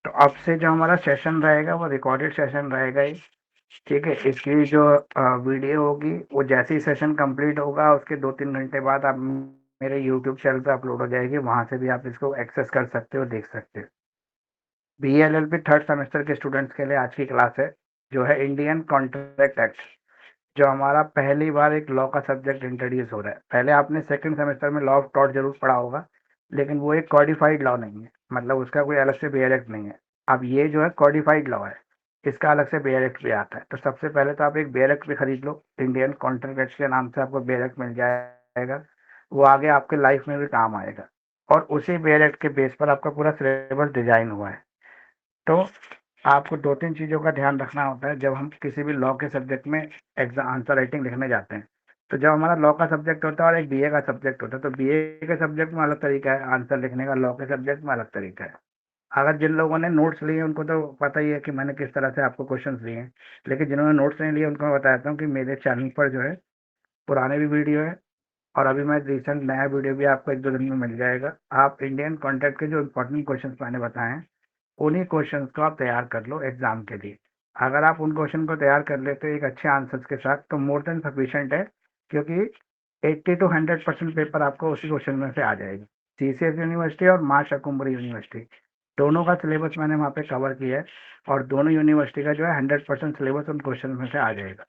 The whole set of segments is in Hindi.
तो अब से जो हमारा सेशन रहेगा वो रिकॉर्डेड सेशन रहेगा ही। ठीक है, इसकी जो वीडियो होगी वो जैसे ही सेशन कंप्लीट होगा उसके 2-3 घंटे बाद आप मेरे यूट्यूब चैनल पे अपलोड हो जाएगी, वहां से भी आप इसको एक्सेस कर सकते हो, देख सकते हो। BLLB थर्ड सेमेस्टर के स्टूडेंट्स के लिए आज की क्लास है, जो है इंडियन कॉन्ट्रैक्ट एक्ट। जो हमारा पहली बार एक लॉ का सब्जेक्ट इंट्रोड्यूस हो रहा है। पहले आपने सेकंड सेमेस्टर में लॉ ऑफ टॉर्ट जरूर पढ़ा होगा, लेकिन वो एक कॉडिफाइड लॉ नहीं है, मतलब उसका कोई अलग से बेयर एक्ट नहीं है। अब ये जो है कॉडिफाइड लॉ है, इसका अलग से बेयर एक्ट भी आता है। तो सबसे पहले तो आप एक बेयर एक्ट भी खरीद लो, इंडियन कॉन्ट्रैक्ट एक्ट के नाम से आपको बेयर एक्ट मिल जाएगा। वो आगे आपके लाइफ में भी काम आएगा, और उसी बेयर एक्ट के बेस पर आपका पूरा सिलेबस डिजाइन हुआ है। तो आपको 2-3 चीज़ों का ध्यान रखना होता है जब हम किसी भी लॉ के सब्जेक्ट में एग्जाम आंसर राइटिंग लिखने जाते हैं। तो जब हमारा लॉ का सब्जेक्ट होता है और एक BA का सब्जेक्ट होता है, तो BA के सब्जेक्ट में अलग तरीका है आंसर लिखने का, लॉ के सब्जेक्ट में अलग तरीका है। अगर जिन लोगों ने नोट्स लिए उनको तो पता ही है कि मैंने किस तरह से आपको क्वेश्चंस दिए हैं, लेकिन जिन्होंने नोट्स नहीं लिए उनको मैं बताता हूँ कि मेरे चैनल पर जो है पुराने भी वीडियो है, और अभी मैं रिसेंट नया वीडियो भी आपको 1-2 दिन में मिल जाएगा। आप इंडियन कॉन्टेक्ट के जो इंपॉर्टेंट क्वेश्चंस मैंने बताए हैं, उन्हीं क्वेश्चंस को आप तैयार कर लो एग्जाम के लिए। अगर आप उन क्वेश्चन को तैयार कर लेते हो एक अच्छे आंसर्स के साथ, तो मोर देन सफिशिएंट है, क्योंकि 80 to 100% पेपर आपको उसी क्वेश्चन में से आ जाएगा। CCS यूनिवर्सिटी और मां शाकुम्भरी यूनिवर्सिटी, दोनों का सिलेबस मैंने वहाँ पे कवर किया है, और दोनों यूनिवर्सिटी का जो है 100% सिलेबस उन क्वेश्चन में से आ जाएगा।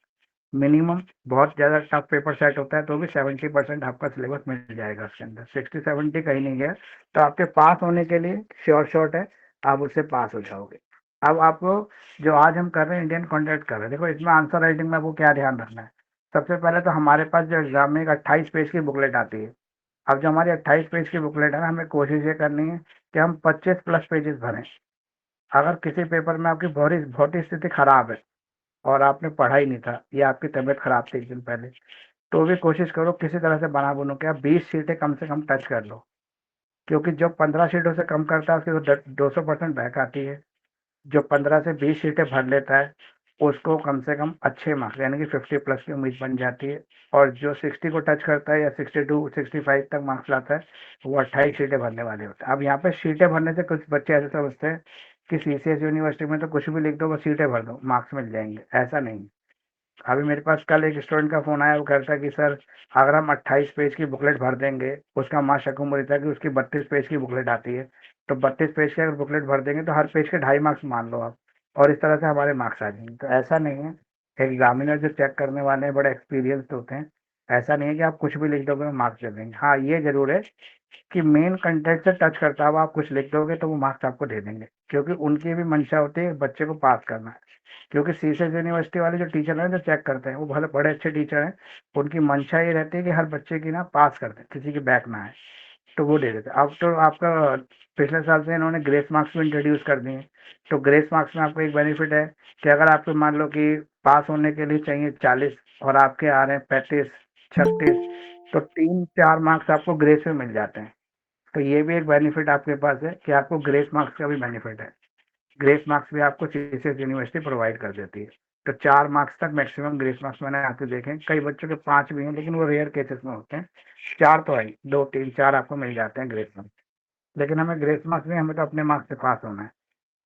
मिनिमम बहुत ज़्यादा टफ पेपर सेट होता है तो भी 70% आपका सिलेबस मिल जाएगा उसके अंदर, 60-70 कहीं नहीं गया। तो आपके पास होने के लिए श्योर शॉट है, आप उससे पास हो जाओगे। अब आपको जो आज हम कर रहे हैं इंडियन कॉन्ट्रैक्ट कर रहे हैं, देखो इसमें आंसर राइटिंग में आपको क्या ध्यान रखना है। सबसे पहले तो हमारे पास जो एग्जाम में एक 28 पेज की बुकलेट आती है। अब जो हमारी 28 पेज की बुकलेट है ना, हमें कोशिश ये करनी है कि हम 25+ पेजेस भरें। अगर किसी पेपर में आपकी बहुत बहुत ही स्थिति खराब है और आपने पढ़ा ही नहीं था या आपकी तबीयत खराब थी एक दिन पहले, तो भी कोशिश करो किसी तरह से बना बुनू के आप 20 सीटें कम से कम टच कर लो। क्योंकि जो 15 सीटों से कम करता है उसकी तो 200% बैक आती है। जो 15 से 20 सीटें भर लेता है उसको कम से कम अच्छे मार्क्स यानी कि 50+ की उम्मीद बन जाती है। और जो 60 को टच करता है या 62-65 तक मार्क्स लाता है, वो 28 सीटें भरने वाले होते हैं। अब यहाँ पे सीटें भरने से कुछ बच्चे ऐसे समझते हैं कि CCS यूनिवर्सिटी में तो कुछ भी लिख दो, बस सीटें भर दो, मार्क्स मिल जाएंगे। ऐसा नहीं। अभी मेरे पास कल एक स्टूडेंट का फोन आया, वो कहता है कि सर अगर हम 28 पेज की बुकलेट भर देंगे, उसका माँ शकूमरी था कि उसकी 32 पेज की बुकलेट आती है, तो 32 पेज की अगर बुकलेट भर देंगे तो हर पेज के 2.5 मार्क्स मान लो आप, और इस तरह से हमारे मार्क्स आ जाएंगे। तो ऐसा नहीं है, एग्जामिनर जो चेक करने वाले हैं बड़े एक्सपीरियंस्ड होते हैं। ऐसा नहीं है कि आप कुछ भी लिख दोगे मार्क्स दे देंगे। हाँ, ये जरूर है कि मेन कंटेंट से टच करता हुआ आप कुछ लिख दोगे तो वो मार्क्स आपको दे देंगे, क्योंकि उनकी भी मंशा होती है बच्चे को पास करना है। क्योंकि CCS यूनिवर्सिटी वाले जो टीचर हैं जो चेक करते हैं वो भले बड़े अच्छे टीचर हैं, उनकी मंशा ये रहती है कि हर बच्चे की ना पास कर दें, किसी की बैक ना आए, तो वो दे देते हैं। अब तो आपका पिछले साल से इन्होंने ग्रेस मार्क्स भी इंट्रोड्यूस कर दिए। तो ग्रेस मार्क्स में आपको एक बेनिफिट है कि अगर आपको मान लो कि पास होने के लिए चाहिए 40 और आपके आ रहे हैं 35-36, तो 3-4 मार्क्स आपको ग्रेस में मिल जाते हैं। तो ये भी एक बेनिफिट आपके पास है कि आपको ग्रेस मार्क्स का भी बेनिफिट है। ग्रेस मार्क्स भी आपको CCS यूनिवर्सिटी प्रोवाइड कर देती है। तो 4 मार्क्स तक मैक्सिमम ग्रेस मार्क्स मैंने आके देखे हैं। कई बच्चों के 5 भी हैं, लेकिन वो रेयर केसेस में होते हैं। 4 तो है, 2-3-4 आपको मिल जाते हैं ग्रेस मार्क्स। लेकिन हमें ग्रेस मार्क्स नहीं, हमें तो अपने मार्क्स से पास होना है,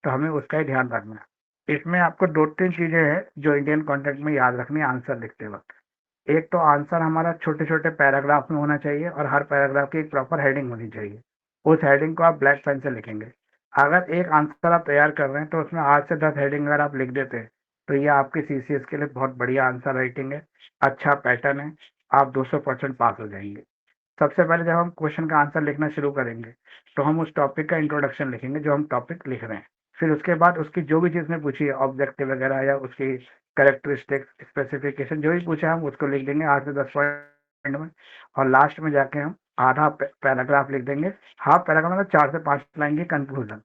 तो हमें उसका ही ध्यान रखना है। इसमें आपको 2-3 चीजें हैं जो इंडियन कॉन्टेक्ट में याद रखनी है आंसर लिखते वक्त। एक तो आंसर हमारा छोटे छोटे पैराग्राफ में होना चाहिए, और हर पैराग्राफ की एक प्रॉपर हेडिंग होनी चाहिए। उस हेडिंग को आप ब्लैक पेन से लिखेंगे। अगर एक आंसर आप तैयार कर रहे हैं तो उसमें 8 से 10 हेडिंग अगर आप लिख देते हैं, तो ये आपकी CCS के लिए बहुत बढ़िया आंसर राइटिंग है, अच्छा पैटर्न है, आप 200% पास हो जाएंगे। सबसे पहले जब हम क्वेश्चन का आंसर लिखना शुरू करेंगे, तो हम उस टॉपिक का इंट्रोडक्शन लिखेंगे जो हम टॉपिक लिख रहे हैं। फिर उसके बाद उसकी जो भी चीज़ ने पूछी है, ऑब्जेक्टिव वगैरह या उसकी कैरेक्टरिस्टिक्स स्पेसिफिकेशन जो भी पूछा है, हम उसको लिख देंगे 8 से 10 पॉइंट में। और लास्ट में जाके हम आधा पैराग्राफ लिख देंगे। हाफ पैराग्राफ मतलब 4 से 5 लाइन की कंक्लूजन।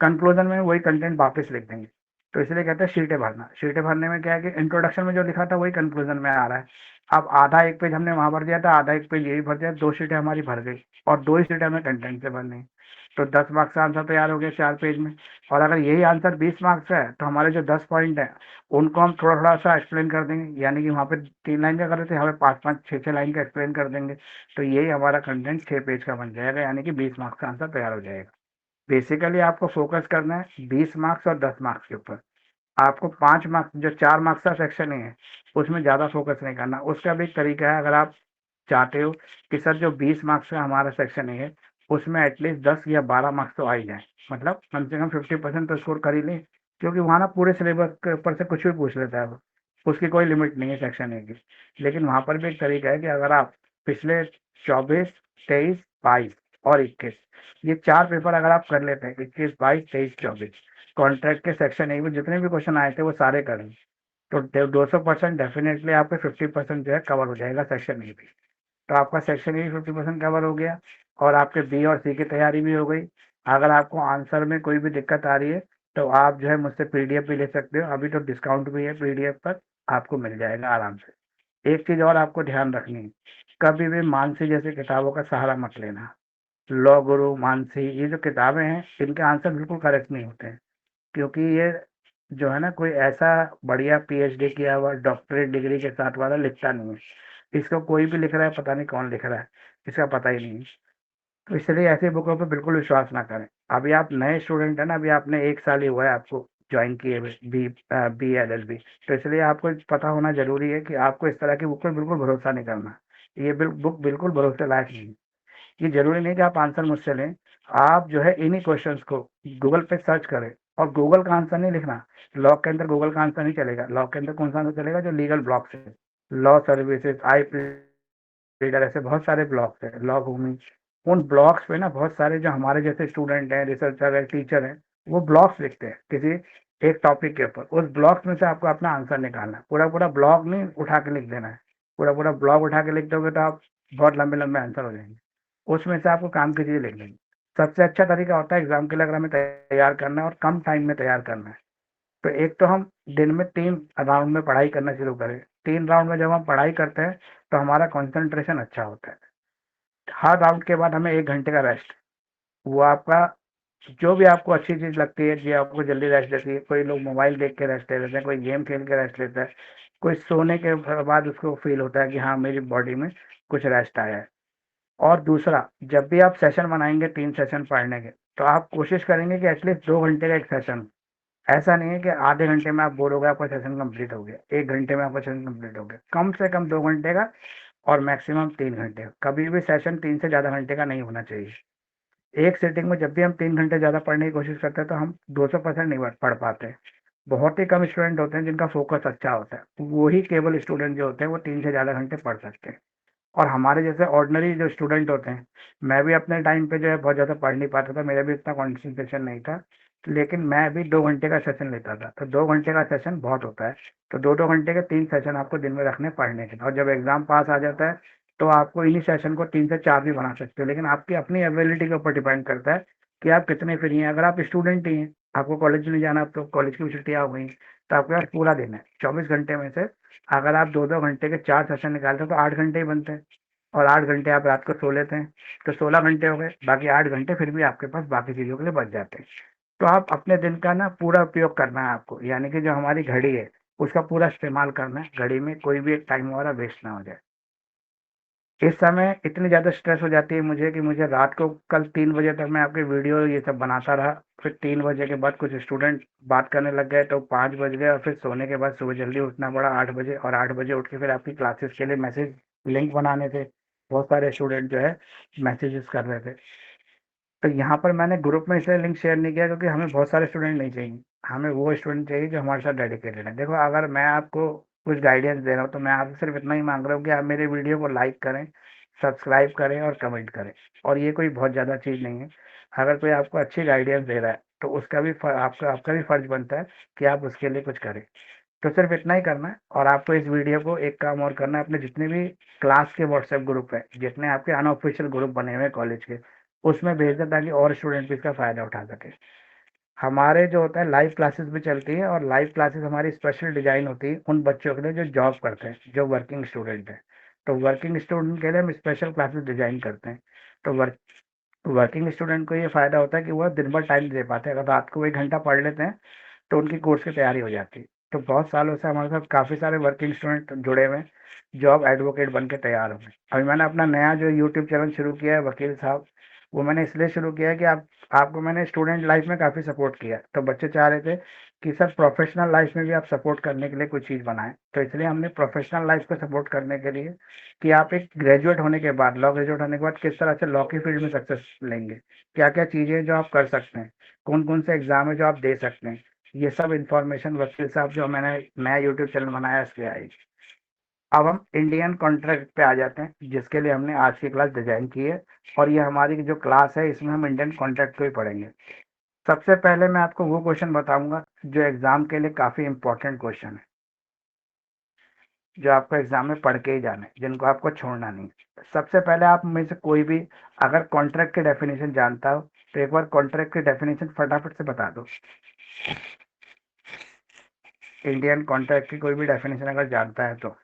कंक्लूजन में वही कंटेंट वापस लिख देंगे। तो इसलिए कहते हैं शीटें भरना। शीटें भरने में क्या है कि इंट्रोडक्शन में जो लिखा था वही कंक्लूजन में आ रहा है। अब आधा एक पेज हमने वहां भर दिया था, आधा एक पेज यही भर दिया, 2 शीटें हमारी भर गई, और 2 ही शीटें हमें कंटेंट से भरनी है। तो 10 मार्क्स का आंसर तैयार हो गया 4 पेज में। और अगर यही आंसर 20 मार्क्स है, तो हमारे जो 10 पॉइंट है उनको हम थोड़ा थोड़ा सा एक्सप्लेन कर देंगे, यानी कि वहाँ पे 3 लाइन का कर रहे थे, हमें 5-5 6-6 लाइन का एक्सप्लेन कर देंगे। तो यही हमारा कंटेंट 6 पेज का बन जाएगा, यानी कि 20 मार्क्स का आंसर तैयार हो जाएगा। बेसिकली आपको फोकस करना है 20 मार्क्स और 10 मार्क्स के ऊपर। आपको 5 मार्क्स, जो 4 मार्क्स का सेक्शन ही है, उसमें ज़्यादा फोकस नहीं करना। उसका भी एक तरीका है, अगर आप चाहते हो कि सर जो 20 मार्क्स का हमारा सेक्शन है उसमें एटलीस्ट 10 या 12 मार्क्स तो आ ही जाए, मतलब कम से कम 50% तो स्कोर कर ही लें, क्योंकि वहाँ ना पूरे सिलेबस के ऊपर से कुछ भी पूछ लेता है वो, उसकी कोई लिमिट नहीं है सेक्शन ए की। लेकिन वहाँ पर भी एक तरीका है कि अगर आप पिछले 24, 23, 22 और 21, ये 4 पेपर अगर आप कर लेते हैं, 21, 22, 23, 24, कॉन्ट्रैक्ट के सेक्शन ए में जितने भी क्वेश्चन आए थे वो सारे करें, तो 200% डेफिनेटली आपके 50% जो है कवर हो जाएगा सेक्शन ए भी। तो आपका सेक्शन ए 50% कवर हो गया, और आपके बी और सी की तैयारी भी हो गई। अगर आपको आंसर में कोई भी दिक्कत आ रही है तो आप जो है मुझसे पीडीएफ भी ले सकते हो, अभी तो डिस्काउंट भी है पीडीएफ पर, आपको मिल जाएगा आराम से। एक चीज़ और आपको ध्यान रखनी है, कभी भी मानसी जैसी किताबों का सहारा मत लेना। लॉ गुरु, मानसी, ये जो किताबें हैं इनके आंसर बिल्कुल करेक्ट नहीं होते हैं, क्योंकि ये जो है ना कोई ऐसा बढ़िया पीएचडी किया हुआ डॉक्टरेट डिग्री के साथ वाला लिखता नहीं है। इसको कोई भी लिख रहा है, पता नहीं कौन लिख रहा है, इसका पता ही नहीं है। तो इसलिए ऐसी बुकों पर बिल्कुल विश्वास ना करें। अभी आप नए स्टूडेंट हैं ना, अभी आपने 1 साल ही हुआ है आपको ज्वाइन किए हुए बी एल एल बी, तो इसलिए आपको पता होना जरूरी है कि आपको इस तरह की बुक पर बिल्कुल भरोसा नहीं करना। ये बुक बिल्कुल भरोसे लायक नहीं है। ये जरूरी नहीं कि आप आंसर मुझसे लें, आप जो है इन्हीं क्वेश्चंस को गूगल पे सर्च करें, और गूगल का आंसर नहीं लिखना। लॉ के अंदर गूगल का आंसर नहीं चलेगा, लॉ के अंदर कौन सा आंसर चलेगा, जो लीगल ब्लॉक्स है, लॉ सर्विसेज, आई रीडर, ऐसे बहुत सारे ब्लॉक्स है, लॉ भूमि। उन ब्लॉक्स पे ना बहुत सारे जो हमारे जैसे स्टूडेंट हैं, रिसर्चर है, टीचर हैं, वो ब्लॉक्स लिखते हैं किसी एक टॉपिक के ऊपर। उस ब्लॉक्स में से आपको अपना आंसर निकालना है, पूरा पूरा ब्लॉक नहीं उठा के लिख देना है। पूरा पूरा ब्लॉक उठा के लिख दोगे तो आप बहुत लंबे लंबे आंसर हो जाएंगे। उसमें से आपको काम की चीज़ लिख लेंगे। सबसे अच्छा तरीका होता है एग्जाम के लिए अगर हमें तैयार करना है और कम टाइम में तैयार करना है, तो एक तो हम दिन में 3 राउंड में पढ़ाई करना शुरू करें। 3 राउंड में जब हम पढ़ाई करते हैं तो हमारा कंसंट्रेशन अच्छा होता है। हर राउंड के बाद हमें 1 घंटे का रेस्ट, वो आपका जो भी आपको अच्छी चीज़ लगती है, जो आपको जल्दी रेस्ट देती है। कोई लोग मोबाइल देख के रेस्ट ले लेते हैं, कोई गेम खेल के रेस्ट लेता है, कोई सोने के बाद उसको फील होता है कि हाँ मेरी बॉडी में कुछ रेस्ट आया है। और दूसरा, जब भी आप सेशन बनाएंगे 3 सेशन पढ़ने के, तो आप कोशिश करेंगे कि एटलीस्ट 2 घंटे का एक सेशन। ऐसा नहीं है कि आधे घंटे में आप बोर हो गए, आपका सेशन कंप्लीट हो गया, 1 घंटे में आपका सेशन कंप्लीट हो गया। कम से कम 2 घंटे का, और मैक्सिमम 3 घंटे। कभी भी सेशन 3 से ज़्यादा घंटे का नहीं होना चाहिए। एक सीटिंग में जब भी हम 3 घंटे ज़्यादा पढ़ने की कोशिश करते हैं तो हम 200% नहीं पढ़ पाते। बहुत ही कम स्टूडेंट होते हैं जिनका फोकस अच्छा होता है, वही केवल स्टूडेंट जो होते हैं वो 3 से ज़्यादा घंटे पढ़ सकते हैं। और हमारे जैसे ऑर्डिनरी जो स्टूडेंट होते हैं, मैं भी अपने टाइम पे जो है बहुत ज़्यादा पढ़ नहीं पाता था, मेरा भी इतना कॉन्सेंट्रेशन नहीं था, लेकिन मैं भी 2 घंटे का सेशन लेता था। तो 2 घंटे का सेशन बहुत होता है, तो 2-2 घंटे के 3 सेशन आपको दिन में रखने पढ़ने के। और जब एग्जाम पास आ जाता है तो आपको इन्हीं सेशन को 3 से 4 भी बना सकते हो, लेकिन आपकी अपनी अवेबिलिटी के ऊपर डिपेंड करता है कि आप कितने फ्री हैं। अगर आप स्टूडेंट ही हैं, आपको कॉलेज नहीं जाना, अब तो कॉलेज की भी छुट्टियाँ हो गई, तो आपके पास पूरा दिन है 24 घंटे में से। अगर आप 2-2 घंटे के 4 सेशन निकालते हो तो 8 घंटे ही बनते हैं, और 8 घंटे आप रात को सो लेते हैं, तो 16 घंटे हो गए। बाकी 8 घंटे फिर भी आपके पास बाकी चीज़ों के लिए बच जाते हैं। तो आप अपने दिन का ना पूरा उपयोग करना है आपको, यानी कि जो हमारी घड़ी है उसका पूरा इस्तेमाल करना है। घड़ी में कोई भी एक टाइम हमारा वेस्ट ना हो जाए। इस समय इतनी ज़्यादा स्ट्रेस हो जाती है मुझे कि मुझे रात को कल 3 बजे तक मैं आपके वीडियो ये सब बनाता रहा। फिर 3 बजे के बाद कुछ स्टूडेंट बात करने लग गए तो 5 बज गए, और फिर सोने के बाद सुबह जल्दी उठना पड़ा 8 बजे, और 8 बजे उठ के फिर आपकी क्लासेस के लिए मैसेज लिंक बनाने थे। बहुत सारे स्टूडेंट जो है मैसेजेस कर रहे थे। तो यहाँ पर मैंने ग्रुप में इसलिए लिंक शेयर नहीं किया क्योंकि हमें बहुत सारे स्टूडेंट नहीं चाहिए। हमें वो स्टूडेंट चाहिए जो हमारे साथ डेडिकेटेड है। देखो, अगर मैं आपको कुछ गाइडेंस दे रहा हूँ तो मैं आपसे सिर्फ इतना ही मांग रहा हूँ कि आप मेरे वीडियो को लाइक करें, सब्सक्राइब करें और कमेंट करें। और ये कोई बहुत ज़्यादा चीज़ नहीं है। अगर कोई आपको अच्छी गाइडेंस दे रहा है तो उसका भी आपका आपका भी फर्ज बनता है कि आप उसके लिए कुछ करें। तो सिर्फ इतना ही करना है, और आपको इस वीडियो को एक काम और करना है, अपने जितने भी क्लास के व्हाट्सएप ग्रुप है, जितने आपके अनऑफिशियल ग्रुप बने हुए हैं कॉलेज के, उसमें भेज दें ताकि और स्टूडेंट भी इसका फ़ायदा उठा सके। हमारे जो होता है लाइव क्लासेस भी चलती है, और लाइव क्लासेस हमारी स्पेशल डिजाइन होती है उन बच्चों के लिए जो जॉब करते हैं, जो वर्किंग स्टूडेंट है। तो वर्किंग स्टूडेंट के लिए हम स्पेशल क्लासेस डिजाइन करते हैं। तो वर्किंग स्टूडेंट को ये फ़ायदा होता है कि वह दिन भर टाइम दे पाते हैं। अगर रात को 1 घंटा पढ़ लेते हैं तो उनकी कोर्स की तैयारी हो जाती है। तो बहुत सालों से हमारे साथ काफ़ी सारे वर्किंग स्टूडेंट जुड़े हुए हैं, जॉब एडवोकेट बन के तैयार हो गए। अभी मैंने अपना नया जो यूट्यूब चैनल शुरू किया है, वकील साहब, वो मैंने इसलिए शुरू किया कि आपको मैंने स्टूडेंट लाइफ में काफ़ी सपोर्ट किया, तो बच्चे चाह रहे थे कि सर प्रोफेशनल लाइफ में भी आप सपोर्ट करने के लिए कोई चीज़ बनाएं, तो इसलिए हमने प्रोफेशनल लाइफ को सपोर्ट करने के लिए कि आप एक ग्रेजुएट होने के बाद, लॉ ग्रेजुएट होने के बाद किस तरह से लॉ की फील्ड में सक्सेस लेंगे, क्या क्या चीज़ें जो आप कर सकते हैं, कौन कौन से एग्जाम है जो आप दे सकते हैं, ये सब इंफॉर्मेशन वकील साहब जो मैंने नया यूट्यूब चैनल बनाया इसलिए आई। अब हम इंडियन कॉन्ट्रैक्ट पे आ जाते हैं, जिसके लिए हमने आज की क्लास डिजाइन की है, और ये हमारी जो क्लास है इसमें हम इंडियन कॉन्ट्रैक्ट को ही पढ़ेंगे। सबसे पहले मैं आपको वो क्वेश्चन बताऊंगा जो एग्जाम के लिए काफी इंपॉर्टेंट क्वेश्चन है, जो आपको एग्जाम में पढ़ के ही जाना है, जिनको आपको छोड़ना नहीं है। सबसे पहले आप में से कोई भी अगर कॉन्ट्रैक्ट की डेफिनेशन जानता हो तो एक बार कॉन्ट्रैक्ट की डेफिनेशन फटाफट से बता दो। इंडियन कॉन्ट्रैक्ट की कोई भी डेफिनेशन अगर जानता है तो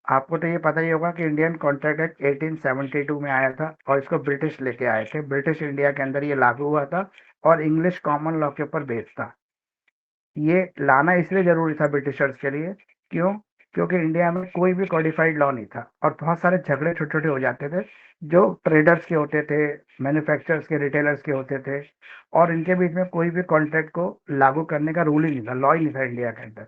आपको तो ये पता ही होगा कि इंडियन कॉन्ट्रैक्ट एक्ट 1872 में आया था, और इसको ब्रिटिश लेके आए थे। ब्रिटिश इंडिया के अंदर ये लागू हुआ था और इंग्लिश कॉमन लॉ के ऊपर बेस्ड था। ये लाना इसलिए जरूरी था ब्रिटिशर्स के लिए, क्यों? क्योंकि इंडिया में कोई भी कॉडिफाइड लॉ नहीं था और बहुत सारे झगड़े छोटे छोटे हो जाते थे, जो ट्रेडर्स के होते थे, मैन्युफैक्चरर्स के, रिटेलर्स के होते थे, और इनके बीच में कोई भी कॉन्ट्रैक्ट को लागू करने का रूल ही नहीं था, लॉ ही नहीं था इंडिया के अंदर।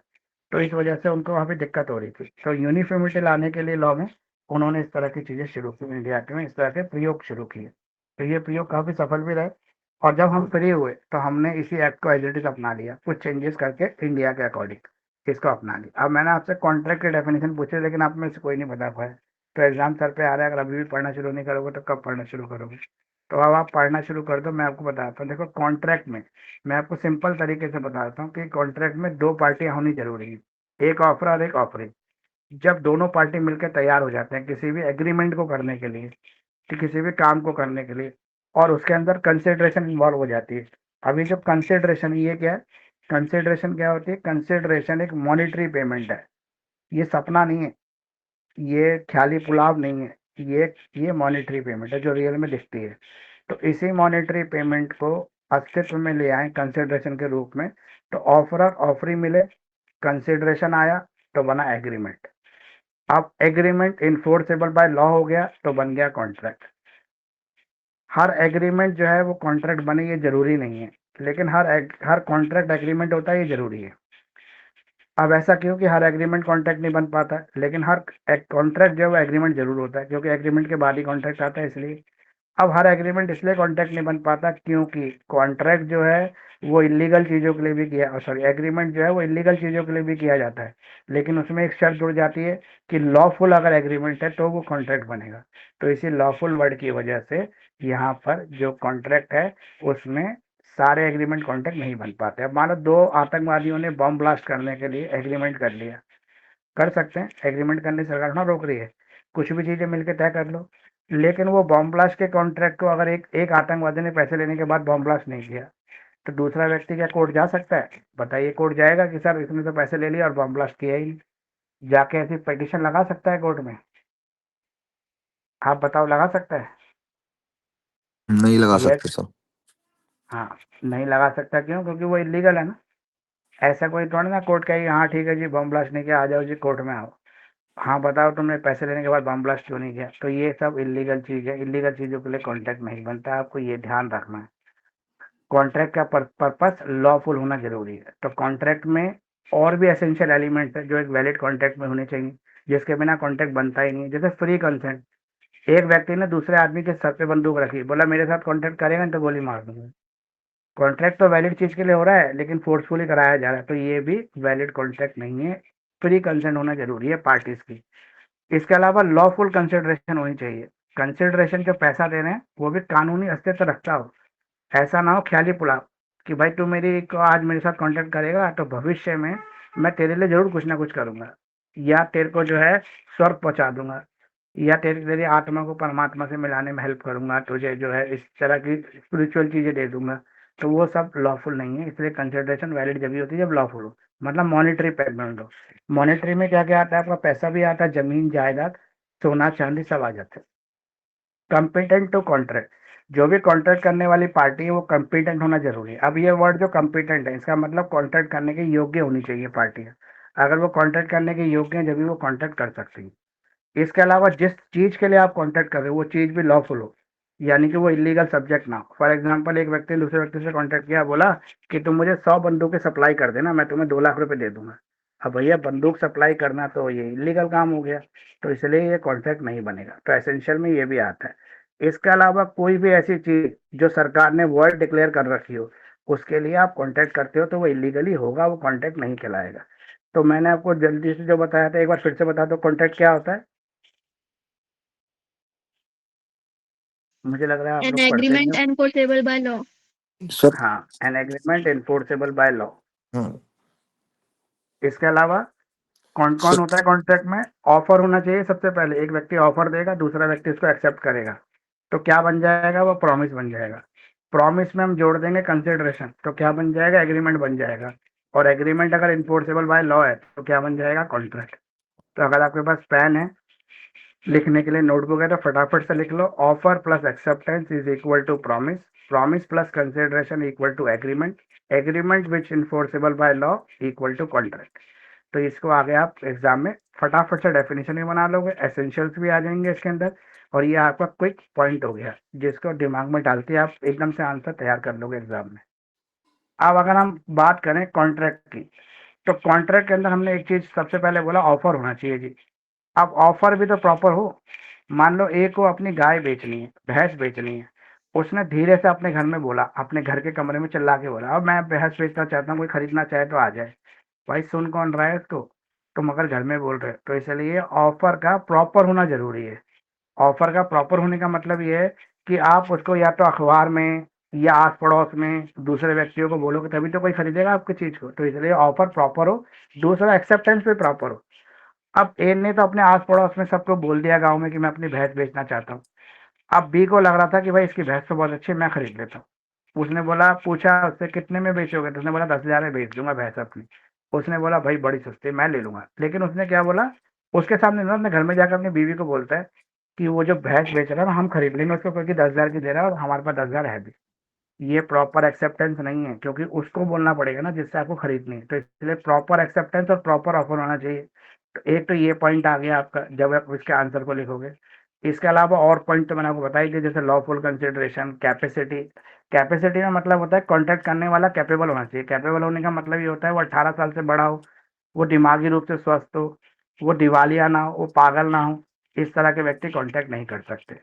तो इस वजह से उनको वहाँ पे दिक्कत हो रही थी, तो यूनिफॉर्मिटी लाने के लिए लॉ में उन्होंने इस तरह की चीजें शुरू की, इंडिया के में इस तरह के प्रयोग शुरू किए। तो ये प्रयोग काफी सफल भी रहे, और जब हम फ्री हुए तो हमने इसी एक्ट को एज इट इज अपना लिया, कुछ चेंजेस करके इंडिया के अकॉर्डिंग इसको अपना लिया। अब मैंने आपसे कॉन्ट्रैक्ट की डेफिनेशन पूछी, लेकिन आप में से कोई नहीं बता पाया, तो एग्जाम सर पे आ रहा है, अगर अभी भी पढ़ना शुरू नहीं करोगे तो कब पढ़ना शुरू करोगे? तो अब आप पढ़ना शुरू कर दो। मैं आपको बताता हूँ, देखो कॉन्ट्रैक्ट में मैं आपको सिंपल तरीके से बताता हूँ कि कॉन्ट्रैक्ट में दो पार्टियां होनी जरूरी है, एक ऑफर और एक ऑफरिंग। जब दोनों पार्टी मिलकर तैयार हो जाते हैं किसी भी एग्रीमेंट को करने के लिए, कि किसी भी काम को करने के लिए, और उसके अंदर कंसिडरेशन इन्वॉल्व हो जाती है। अभी जब कंसिडरेशन, ये क्या है? कंसिडरेशन क्या होती है? कंसिडरेशन एक मॉनिटरी पेमेंट है, ये सपना नहीं है, ये ख्याली पुलाव नहीं है, ये मॉनिटरी पेमेंट है जो रियल में दिखती है। तो इसी मॉनिटरी पेमेंट को अस्तित्व में ले आए कंसिडरेशन के रूप में, तो ऑफर और ऑफरी मिले, कंसिडरेशन आया, तो बना एग्रीमेंट। अब एग्रीमेंट इन्फोर्सेबल बाय लॉ हो गया तो बन गया कॉन्ट्रैक्ट। हर एग्रीमेंट जो है वो कॉन्ट्रैक्ट बने ये जरूरी नहीं है, लेकिन हर कॉन्ट्रैक्ट एग्रीमेंट होता है ये जरूरी है। अब ऐसा क्यों कि हर एग्रीमेंट कॉन्ट्रैक्ट नहीं बन पाता है, लेकिन हर कॉन्ट्रैक्ट जो है वो एग्रीमेंट जरूर होता है, क्योंकि एग्रीमेंट के बाद ही कॉन्ट्रैक्ट आता है, इसलिए। अब हर एग्रीमेंट इसलिए कॉन्ट्रैक्ट नहीं बन पाता क्योंकि कॉन्ट्रैक्ट जो है वो इलीगल चीजों के लिए भी किया, सॉरी, एग्रीमेंट जो है वो इलीगल चीजों के लिए भी किया जाता है, लेकिन उसमें एक शर्त जुड़ जाती है कि लॉफुल अगर एग्रीमेंट है तो वो कॉन्ट्रैक्ट बनेगा। तो इसी लॉफुल वर्ड की वजह से यहाँ पर जो कॉन्ट्रैक्ट है उसमें सारे एग्रीमेंट कॉन्ट्रैक्ट नहीं बन पाते। अब मान लो दो आतंकवादियों ने बम ब्लास्ट करने के लिए एग्रीमेंट कर लिया, कर सकते हैं, एग्रीमेंट करने से सरकार ना रोक रही है, कुछ भी चीजें मिलकर तय कर लो। लेकिन वो बॉम्ब ब्लास्ट के कॉन्ट्रैक्ट को अगर एक एक आतंकवादी ने पैसे लेने के बाद बॉम्ब ब्लास्ट नहीं किया, तो दूसरा व्यक्ति क्या कोर्ट जा सकता है? बताइए, कोर्ट जाएगा कि सर इसने तो पैसे ले लिए और बॉम्ब ब्लास्ट किया ही नहीं? जाके ऐसी पिटीशन लगा सकता है कोर्ट में? आप बताओ, लगा सकता है? नहीं लगा यस। सकते सर। हाँ, नहीं लगा सकता, क्यों? क्योंकि वो इलीगल है ना। ऐसा कोई थोड़ा ना कोर्ट कहेगी हाँ ठीक है जी, बॉम्ब ब्लास्ट नहीं किया, आ जाओ जी कोर्ट में आओ। हाँ बताओ, तुमने पैसे लेने के बाद बम ब्लास्ट क्यों नहीं किया? तो ये सब इलीगल चीज है, इलीगल चीजों के लिए कॉन्ट्रैक्ट नहीं बनता, आपको ये ध्यान रखना है। कॉन्ट्रैक्ट का पर्पस लॉफुल होना जरूरी है। तो कॉन्ट्रैक्ट में और भी एसेंशियल एलिमेंट है जो एक वैलिड कॉन्ट्रैक्ट में होने चाहिए, जिसके बिना कॉन्ट्रैक्ट बनता ही नहीं है। जैसे फ्री कंसेंट, एक व्यक्ति ने दूसरे आदमी के सर पे बंदूक रखी, बोला मेरे साथ कॉन्ट्रैक्ट करेगा नहीं तो गोली मार दूंगा। कॉन्ट्रैक्ट तो वैलिड चीज के लिए हो रहा है, लेकिन फोर्सफुली कराया जा रहा है, तो ये भी वैलिड कॉन्ट्रैक्ट नहीं है। फ्री कंसेंट होना जरूरी है पार्टीज की। इसके अलावा लॉफुल कंसिडरेशन होनी चाहिए। कंसिडरेशन जो पैसा दे रहे हैं वो भी कानूनी अस्तित्व रखता हो, ऐसा ना हो ख्याली पुलाव कि भाई तू मेरी को आज मेरे साथ कांटेक्ट करेगा तो भविष्य में मैं तेरे लिए जरूर कुछ ना कुछ करूंगा, या तेरे को जो है स्वर्ग पहुंचा दूंगा, या तेरी तेरी आत्मा को परमात्मा से मिलाने में हेल्प करूंगा, तुझे जो है इस तरह की स्पिरिचुअल चीजें दे दूंगा। तो वो सब लॉफुल नहीं है, इसलिए कंसिडरेशन वैलिड जब भी होती है जब लॉफुल हो, मतलब मॉनिटरी पेमेंट हो। मॉनिटरी में क्या क्या आता है? आपका पैसा भी आता है, जमीन जायदाद, सोना चांदी सब आ जाता है। कंपिटेंट टू कॉन्ट्रैक्ट, जो भी कॉन्ट्रैक्ट करने वाली पार्टी है वो कंपिटेंट होना जरूरी है। अब ये वर्ड जो कंपिटेंट है, इसका मतलब कॉन्ट्रैक्ट करने के योग्य होनी चाहिए पार्टियां। अगर वो कॉन्ट्रैक्ट करने के योग्य हैं जब भी वो कॉन्ट्रैक्ट कर सकती है। इसके अलावा जिस चीज के लिए आप कॉन्ट्रैक्ट कर रहे हो वो चीज भी लॉफुल हो, यानी कि वो इलीगल सब्जेक्ट ना हो। फॉर एग्जांपल एक व्यक्ति ने दूसरे व्यक्ति से कांटेक्ट किया, बोला कि तुम मुझे 100 बंदूकें सप्लाई कर देना, मैं तुम्हें 2 लाख रुपए दे दूंगा। अब भैया बंदूक सप्लाई करना तो ये इलीगल काम हो गया, तो इसलिए ये कॉन्ट्रैक्ट नहीं बनेगा। तो एसेंशियल में ये भी आता है। इसके अलावा कोई भी ऐसी चीज जो सरकार ने वॉइड डिक्लेयर कर रखी हो, उसके लिए आप कॉन्ट्रैक्ट करते हो तो वो इलीगली होगा, वो कॉन्ट्रैक्ट नहीं कहलाएगा। तो मैंने आपको जल्दी से जो बताया था, एक बार फिर से बता दो कॉन्ट्रैक्ट क्या होता है। मुझे लग रहा है आप An लोग पढ़ते नहीं agreement हो। enforceable by law. सर। हाँ, an agreement enforceable by law. हाँ इसके अलावा कौन कौन सर। होता है कॉन्ट्रैक्ट में? ऑफर होना चाहिए सबसे पहले। एक व्यक्ति ऑफर देगा, दूसरा व्यक्ति उसको एक्सेप्ट करेगा, तो क्या बन जाएगा? वो प्रॉमिस बन जाएगा। प्रॉमिस में हम जोड़ देंगे कंसिडरेशन, तो क्या बन जाएगा? एग्रीमेंट बन जाएगा। और एग्रीमेंट अगर इन्फोर्सेबल बाय लॉ है तो क्या बन जाएगा? कॉन्ट्रैक्ट। तो अगर आपके पास पेन है, लिखने के लिए नोटबुक है, तो फटाफट से लिख लो, offer plus acceptance is equal to promise, promise plus consideration equal to agreement, agreement which enforceable by law equal to contract. तो इसको आगे आप एग्जाम में फटाफट से डेफिनेशन भी बना लोगे, एसेंशियल्स भी आ जाएंगे इसके अंदर, और ये आपका क्विक पॉइंट हो गया जिसको दिमाग में डालते ही आप एकदम से आंसर तैयार कर लोगे एग्जाम में। अब अगर हम बात करें कॉन्ट्रैक्ट की, तो कॉन्ट्रैक्ट के अंदर हमने एक चीज सबसे पहले बोला, ऑफर होना चाहिए जी। अब ऑफर भी तो प्रॉपर हो। मान लो एक को अपनी गाय बेचनी है, भैंस बेचनी है, उसने धीरे से अपने घर में बोला, अपने घर के कमरे में चिल्ला के बोला, अब मैं भैंस बेचना चाहता हूँ, कोई खरीदना चाहे तो आ जाए। भाई सुन कौन रहा है इसको? तुम अगर घर में बोल रहे हो, तो इसलिए ऑफर का प्रॉपर होना जरूरी है। ऑफर का प्रॉपर होने का मतलब ये है कि आप उसको या तो अखबार में या आस पड़ोस में दूसरे व्यक्तियों को बोलोगे, तभी तो कोई खरीदेगा आपकी चीज को। तो इसलिए ऑफर प्रॉपर हो, दूसरा एक्सेप्टेंस भी प्रॉपर हो। अब ए ने तो अपने आस पड़ोस में सबको बोल दिया गांव में कि मैं अपनी भैंस बेचना चाहता हूँ। अब बी को लग रहा था कि भाई इसकी भैंस तो बहुत अच्छी है, मैं खरीद लेता हूँ। उसने बोला, पूछा उससे कितने में बेचोगे, तो उसने बोला 10,000 में बेच दूंगा भैंस अपनी। उसने बोला भाई बड़ी सस्ती है, मैं ले लूंगा। लेकिन उसने क्या बोला, उसके सामने ना अपने घर में जाकर अपनी बीवी को बोलता है कि वो जो भैंस बेच रहा है ना, हम खरीद लेंगे उसको, क्योंकि 10,000 की दे रहा है और हमारे पास 10,000 है भी। ये प्रॉपर एक्सेप्टेंस नहीं है, क्योंकि उसको बोलना पड़ेगा ना जिससे आपको खरीदनी है। तो इसलिए प्रॉपर एक्सेप्टेंस और प्रॉपर ऑफर होना चाहिए। तो एक तो ये पॉइंट आ गया आपका जब आप इसके आंसर को लिखोगे। इसके अलावा और पॉइंट तो मैंने आपको बताई कि जैसे लॉफुल कंसिडरेशन, कैपेसिटी। कैपेसिटी का मतलब होता है कॉन्ट्रैक्ट करने वाला कैपेबल होना चाहिए। कैपेबल होने का मतलब ये होता है वो 18 साल से बड़ा हो, वो दिमागी रूप से स्वस्थ हो, वो दिवालिया ना हो, वो पागल ना हो। इस तरह के व्यक्ति कॉन्टैक्ट नहीं कर सकते।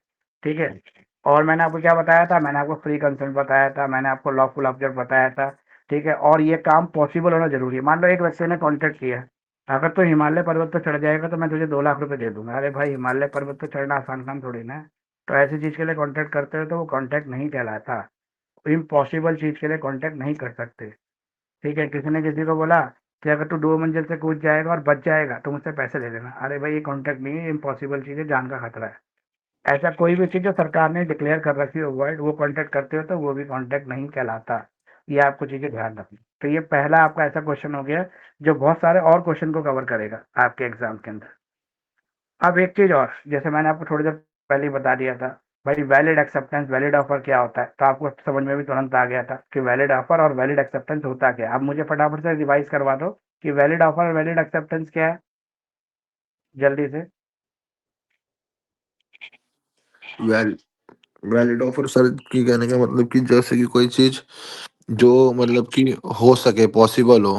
ठीक है। और मैंने आपको क्या बताया था? मैंने आपको फ्री कंसेंट बताया था, मैंने आपको लॉफुल ऑब्जेक्ट बताया था। ठीक है। और ये काम पॉसिबल होना जरूरी है। मान लो एक व्यक्ति ने कॉन्टैक्ट किया, अगर तो हिमालय पर्वत पर चढ़ जाएगा तो मैं तुझे 2 लाख रुपए दे दूंगा। अरे भाई हिमालय पर्वत पर चढ़ना आसान काम थोड़ी ना है। तो ऐसी चीज के लिए कॉन्टैक्ट करते हो तो वो कॉन्टैक्ट नहीं कहलाता। इम्पॉसिबल चीज के लिए कॉन्टैक्ट नहीं कर सकते। ठीक है। किसी ने किसी को बोला कि अगर तू 2 मंजिल से कूद जाएगा और बच जाएगा तो मुझसे पैसे ले लेना। अरे भाई ये कॉन्टैक्ट नहीं है, इम्पॉसिबल चीज है, जान का खतरा है। ऐसा कोई भी चीज जो सरकार ने डिक्लेयर कर रखी हो वर्ड, वो कॉन्टैक्ट करते हो तो वो भी कॉन्टैक्ट नहीं कहलाता। ये आपको चीजें ध्यान रखनी। तो ये पहला आपका ऐसा क्वेश्चन हो गया जो बहुत सारे और क्वेश्चन को कवर करेगा आपके एग्जाम के अंदर। अब एक चीज और, जैसे मैंने आपको थोड़ी देर पहले ही बता दिया था, भाई वैलिड एक्सेप्टेंस वैलिड ऑफर क्या होता है, तो आपको समझ में भी तुरंत आ गया था कि वैलिड ऑफर और वैलिड एक्सेप्टेंस होता क्या है। अब मुझे फटाफट से रिवाइज करवा दो कि वैलिड ऑफर और वैलिड एक्सेप्टेंस क्या है, जल्दी से। वैल वैलिड ऑफर सर की कहने का मतलब कि जैसे कि कोई चीज जो मतलब कि हो सके, पॉसिबल हो।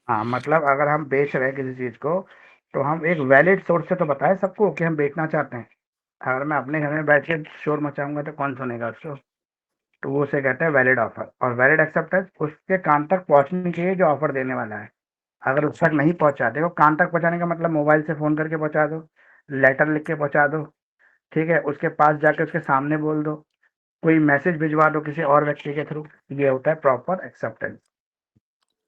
हाँ, मतलब अगर हम बेच रहे हैं किसी चीज को, तो हम एक वैलिड सोर्स से तो बताएं सबको कि हम बेचना चाहते हैं। अगर मैं अपने घर में बैठ के शोर मचाऊंगा तो कौन सुनेगा उसको? तो वो उसे कहते हैं वैलिड ऑफर। और वैलिड एक्सेप्टेंस उसके कान तक पहुंचनी चाहिए जो ऑफर देने वाला है। अगर उस तक नहीं पहुंचाते हो, कान तक पहुंचाने का मतलब मोबाइल से फोन करके पहुंचा दो, लेटर लिख के पहुंचा दो, ठीक है, उसके पास जाके उसके सामने बोल दो, कोई मैसेज भिजवा दो किसी और व्यक्ति के थ्रू, ये होता है प्रॉपर एक्सेप्टेंस।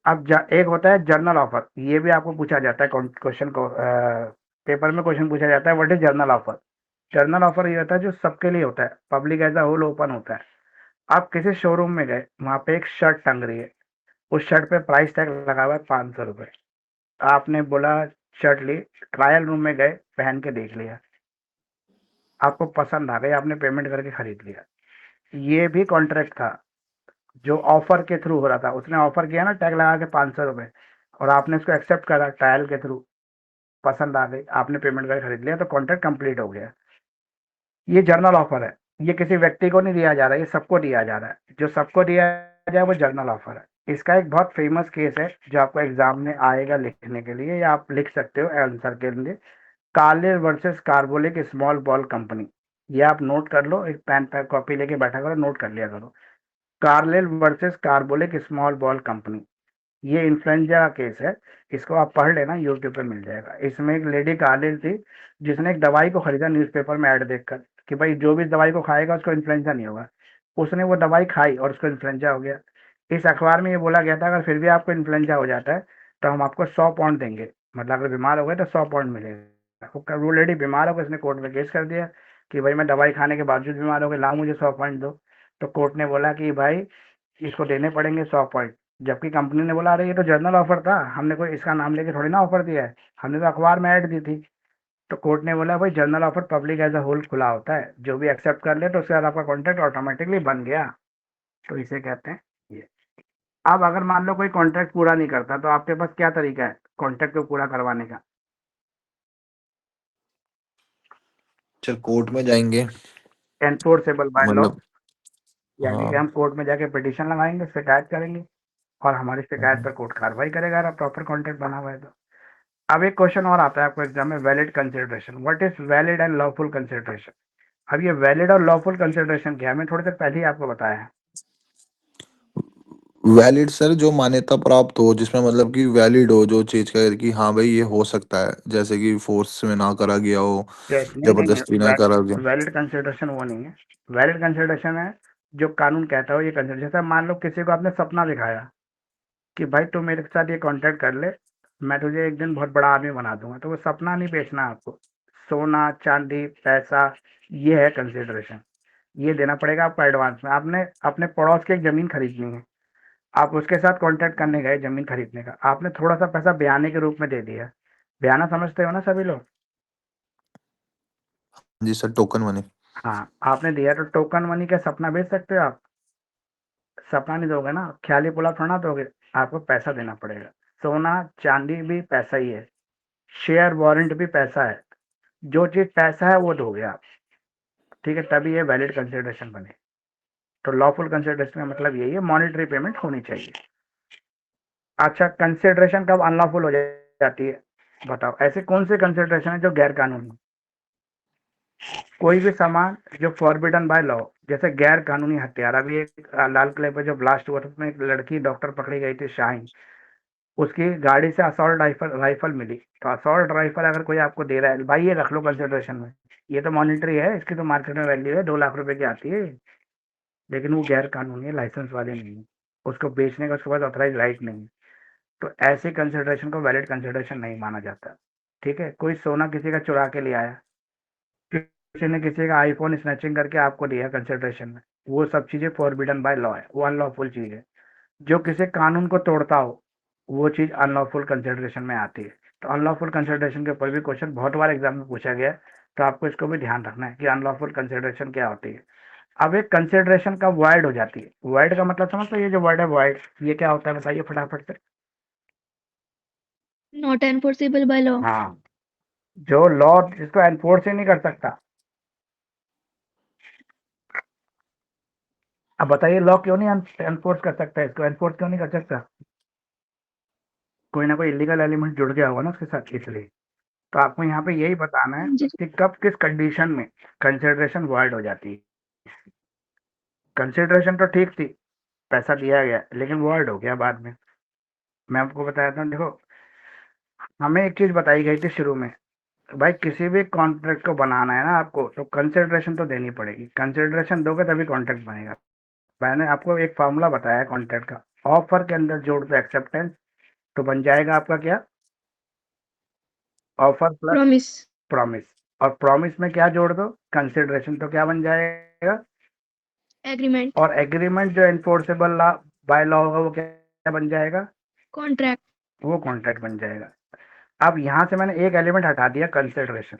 अब एक होता है जर्नल ऑफर, ये भी आपको पूछा जाता है क्वेश्चन को, पेपर में क्वेश्चन पूछा जाता है, what is general offer. General offer ये होता है जो सबके लिए होता है, public as a whole open होता है। आप किसी शोरूम में गए, वहां पे एक शर्ट टंग रही है, उस शर्ट पे प्राइस टैग लगा हुआ है 500 रुपए। आपने बोला, शर्ट ली, ट्रायल रूम में गए, पहन के देख लिया, आपको पसंद आ गई, आपने पेमेंट करके खरीद लिया। ये भी कॉन्ट्रैक्ट था जो ऑफर के थ्रू हो रहा था। उसने ऑफर किया ना टैग लगा के 500 रुपए, और आपने उसको एक्सेप्ट करा ट्रायल के थ्रू, पसंद आ गई, आपने पेमेंट करके खरीद लिया, तो कॉन्ट्रैक्ट कंप्लीट हो गया। ये जर्नल ऑफर है। ये किसी व्यक्ति को नहीं दिया जा रहा, ये सबको दिया जा रहा है। जो सबको दिया जाए वो जर्नल ऑफर है। इसका एक बहुत फेमस केस है जो आपको एग्जाम में आएगा लिखने के लिए, या आप लिख सकते हो आंसर के लिए। Carlill versus carbolic small ball company. ये आप नोट कर लो, एक पेन पे कॉपी लेके बैठा करो, नोट कर लिया करो। Carlill versus carbolic small ball company, ये इन्फ्लुएंजा का केस है। इसको आप पढ़ लेना, यूट्यूब पे मिल जाएगा। इसमें एक लेडी कार्लिल थी जिसने एक दवाई को खरीदा न्यूज़पेपर में ऐड देखकर कि भाई जो भी इस दवाई को खाएगा उसको इन्फ्लुएंजा नहीं होगा। उसने वो दवाई खाई और उसको इन्फ्लुएंजा हो गया। इस अखबार में ये बोला गया था अगर फिर भी आपको इन्फ्लुएंजा हो जाता है तो हम आपको 100 पाउंड देंगे, मतलब अगर बीमार हो गए तो 100 पाउंड मिलेगा। वो लेडी बीमार हो गई, उसने कोर्ट में केस कर दिया कि भाई मैं दवाई खाने के बावजूद बीमार हो गई, लाओ मुझे 100 पॉइंट दो। तो कोर्ट ने बोला कि भाई इसको देने पड़ेंगे 100 पॉइंट। जबकि कंपनी ने बोला अरे ये तो जर्नल ऑफर था, हमने कोई इसका नाम लेके थोड़ी ना ऑफर दिया है, हमने तो अखबार में ऐड दी थी। तो कोर्ट ने बोला भाई general offer public as a whole खुला होता है, जो भी एक्सेप्ट कर ले तो उसके बाद आपका कॉन्ट्रैक्ट ऑटोमेटिकली बन गया। तो इसे कहते हैं ये। अब अगर मान लो कोई कॉन्ट्रैक्ट पूरा नहीं करता तो आपके पास क्या तरीका है कॉन्ट्रैक्ट को पूरा करवाने का? चल कोर्ट में जाएंगे, एनफोर्सेबल बाय लॉ, मतलब। यानी कि हाँ। हम कोर्ट में जाके पिटीशन लगाएंगे, शिकायत करेंगे, और हमारी शिकायत पर कोर्ट कार्रवाई करेगा अगर प्रॉपर कॉन्ट्रैक्ट बना हुआ है तो। अब एक क्वेश्चन और आता है आपको एग्जाम में, valid consideration. What is valid and lawful consideration? अब ये वैलिड और लॉफुल कंसिडरेशन क्या है, मैं थोड़ी देर पहले ही आपको बताया है। वैलिड सर जो मान्यता प्राप्त हो, जिसमें मतलब कि वैलिड हो जो चीज का, कि हाँ भाई ये हो सकता है, जैसे कि फोर्स में ना करा गया हो, नहीं नहीं जबरदस्ती ना करा नहीं, गया। वैलिड कंसिडरेशन वो नहीं है। वैलिड कंसिडरेशन है जो कानून कहता है, ये कंसिडरेशन। जैसे मान लो किसी को आपने सपना दिखाया कि भाई तू मेरे साथ ये कॉन्ट्रैक्ट कर ले, मैं तुझे एक दिन बहुत बड़ा आदमी बना दूंगा, तो वो सपना नहीं बेचना आपको, सोना चांदी पैसा, ये है कंसिडरेशन। ये देना पड़ेगा आपको एडवांस में। आपने अपने पड़ोस की एक जमीन खरीदनी है, आप उसके साथ कॉन्ट्रैक्ट करने गए जमीन खरीदने का, आपने थोड़ा सा पैसा बयाने के रूप में दे दिया। बयाना समझते हो ना सभी लोग? जी सर, टोकन मनी। हाँ, आपने दिया तो टोकन मनी का सपना बेच सकते हो आप? सपना नहीं दोगे ना, ख्याली पुलाव थोड़ा ना दोगे, आपको पैसा देना पड़ेगा। सोना चांदी भी पैसा ही है, शेयर वारंट भी पैसा है, जो चीज पैसा है वो दोगे आप। ठीक है, तभी ये वैलिड कंसिडरेशन बने। तो लॉफुल कंसिडरेशन का मतलब यही है, मॉनेटरी पेमेंट होनी चाहिए। अच्छा, कंसिडरेशन कब अनलॉफुल हो जाती है बताओ? ऐसे कौन से कंसिडरेशन है जो गैर कानूनी? कोई भी सामान जो फॉरबिडन बाय लॉ, जैसे गैर कानूनी हथियार। अभी एक लाल किले पर जो ब्लास्ट हुआ था उसमें एक लड़की डॉक्टर पकड़ी गई थी शाहीन, उसकी गाड़ी से असॉल्ट राइफल राइफल मिली। तो असॉल्ट राइफल अगर कोई आपको दे रहा है, भाई ये रख लो कंसिडरेशन में, ये तो मॉनिटरी है, इसकी तो मार्केट में वैल्यू है 2 लाख रुपए की आती है, लेकिन वो गैर कानूनी है, लाइसेंस वाले नहीं है, उसको बेचने का उसके पास ऑथराइज राइट नहीं है। तो ऐसे कंसिडरेशन को वैलिड कंसिडरेशन नहीं माना जाता। ठीक है, कोई सोना किसी का चुरा के ले आया, किसी ने किसी का आईफोन स्नैचिंग करके आपको दिया कंसिडरेशन में, वो सब चीजें फॉरबिडन बाय लॉ है, वो अनलॉफुल चीज है। जो किसी कानून को तोड़ता हो वो चीज अनलॉफुल कंसिडरेशन में आती है। तो अनलॉफुल कंसिडरेशन के ऊपर भी क्वेश्चन बहुत बार एग्जाम में पूछा गया है, तो आपको इसको भी ध्यान रखना है कि अनलॉफुल कंसिडरेशन क्या होती है। अब एक कंसिडरेशन कब वाइड हो जाती है? वाइड का मतलब समझते हो? ये जो वर्ड है वाइड, ये क्या होता है बताइए फटाफट से। Not enforceable by law. हाँ, जो लॉ जिसको एनफोर्स ही नहीं कर सकता। अब बताइए लॉ क्यों नहीं एनफोर्स कर सकता, इसको एनफोर्स क्यों नहीं कर सकता? कोई ना कोई इलीगल एलिमेंट जुड़ गया होगा ना उसके साथ, इसलिए। तो आपको यहाँ पे यही बताना है जी। कि कब किस कंडीशन में कंसिडरेशन वाइड हो जाती है। कंसिडरेशन तो ठीक थी, पैसा दिया गया, लेकिन वाइड हो गया बाद में। मैं आपको बताया था, देखो हमें एक चीज बताई गई थी शुरू में, भाई किसी भी कॉन्ट्रैक्ट को बनाना है ना आपको, तो कंसिडरेशन तो देनी पड़ेगी। कंसिडरेशन दोगे तभी कॉन्ट्रैक्ट बनेगा। मैंने आपको एक फार्मूला बताया है कॉन्ट्रैक्ट का, ऑफर के अंदर जोड़ दो एक्सेप्टेंस, तो बन जाएगा आपका क्या? Offer plus promise. प्रॉमिस। और प्रॉमिस में क्या जोड़ दो? कंसिडरेशन, तो क्या बन जाएगा? एग्रीमेंट। और एग्रीमेंट जो एनफोर्सेबल बाय लॉ होगा वो क्या बन जाएगा? कॉन्ट्रैक्ट। वो कॉन्ट्रैक्ट बन जाएगा। अब यहाँ से मैंने एक एलिमेंट हटा दिया, कंसिडरेशन।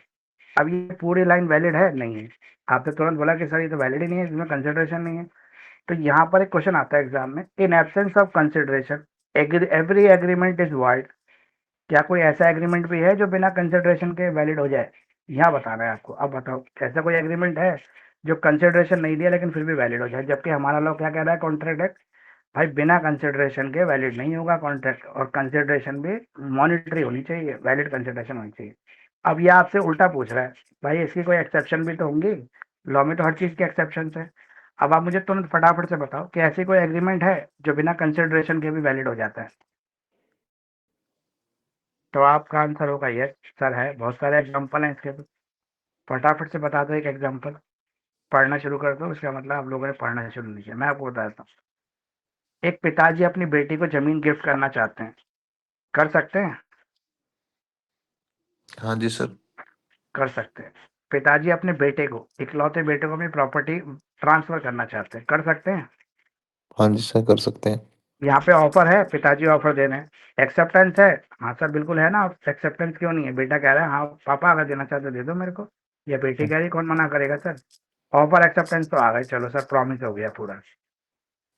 अब ये पूरी लाइन वैलिड है नहीं है? आपने तुरंत बोला कि सर ये तो वैलिड ही नहीं है, इसमें कंसिडरेशन नहीं है। तो यहाँ पर एक क्वेश्चन आता है एग्जाम में, in absence of consideration every agreement is wide. क्या कोई ऐसा एग्रीमेंट भी है जो बिना कंसिडरेशन के वैलिड हो जाए? यहाँ बताना है आपको। अब बताओ ऐसा कोई एग्रीमेंट है जो कंसिडरेशन नहीं दिया लेकिन फिर भी वैलिड हो जाए। जबकि हमारा लॉ क्या कह रहा है, कॉन्ट्रैक्ट एक्ट, भाई बिना कंसिडरेशन के वैलिड नहीं होगा कॉन्ट्रैक्ट, और कंसिडरेशन भी मॉनिटरी होनी चाहिए, वैलिड कंसिडरेशन होनी चाहिए। अब ये आपसे उल्टा पूछ रहा है, भाई इसकी कोई एक्सेप्शन भी तो होंगी, लॉ में तो हर चीज की एक्सेप्शन है। अब आप मुझे तुरंत फटाफट से बताओ कि ऐसी कोई एग्रीमेंट है जो बिना कंसिडरेशन के भी वैलिड हो जाता है। तो आपका आंसर होगा यस सर है, बहुत सारे एग्जाम्पल हैं इसके। तो फटाफट से बता दो एक एग्जाम्पल, पढ़ना शुरू कर दो, उसका मतलब आप लोगों ने पढ़ना शुरू नहीं किया। मैं आपको बताता हूँ, एक पिताजी अपनी बेटी को जमीन गिफ्ट करना चाहते हैं, कर सकते हैं? हाँ जी सर। कर सकते हैं। पिताजी अपने बेटे को, इकलौते बेटे को अपनी प्रॉपर्टी ट्रांसफर करना चाहते हैं, कर सकते हैं? हाँ जी सर, कर सकते हैं। यहाँ पे ऑफर है, पिताजी ऑफर दे रहे हैं, एक्सेप्टेंस है? हाँ सर बिल्कुल है ना, एक्सेप्टेंस क्यों नहीं है? बेटा कह रहा है हाँ पापा अगर देना चाहते दे दो मेरे को, या बेटी कह रही कौन मना करेगा सर। ऑफर एक्सेप्टेंस तो आ गए, चलो सर प्रॉमिस हो गया पूरा।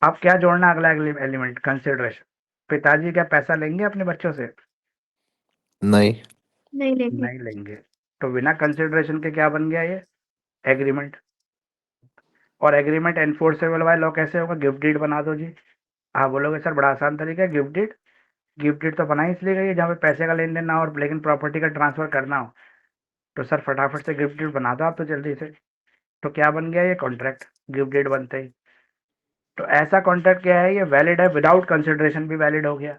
अब क्या जोड़ना है अगला एलिमेंट, कंसिडरेशन। पिताजी क्या पैसा लेंगे अपने बच्चों से? नहीं। नहीं लेंगे। नहीं लेंगे। तो बिना कंसिडरेशन के क्या बन गया ये, एग्रीमेंट। और एग्रीमेंट एनफोर्सेबल बाय लॉ कैसे होगा, गिफ्ट डीड बना दो जी। आप बोलोगे सर बड़ा आसान तरीका है गिफ्ट डीड। गिफ्ट डीड तो बना ही इसलिए गई है जहाँ पे पैसे का लेन देन ना हो और लेकिन प्रॉपर्टी का ट्रांसफर करना हो। तो सर फटाफट से गिफ्ट डीड बना दो आप तो जल्दी से। तो क्या बन गया ये, कॉन्ट्रैक्ट, गिफ्ट डीड बनते ही। तो ऐसा कॉन्ट्रैक्ट क्या है, ये वैलिड है, विदाउट कंसिडरेशन भी वैलिड हो गया।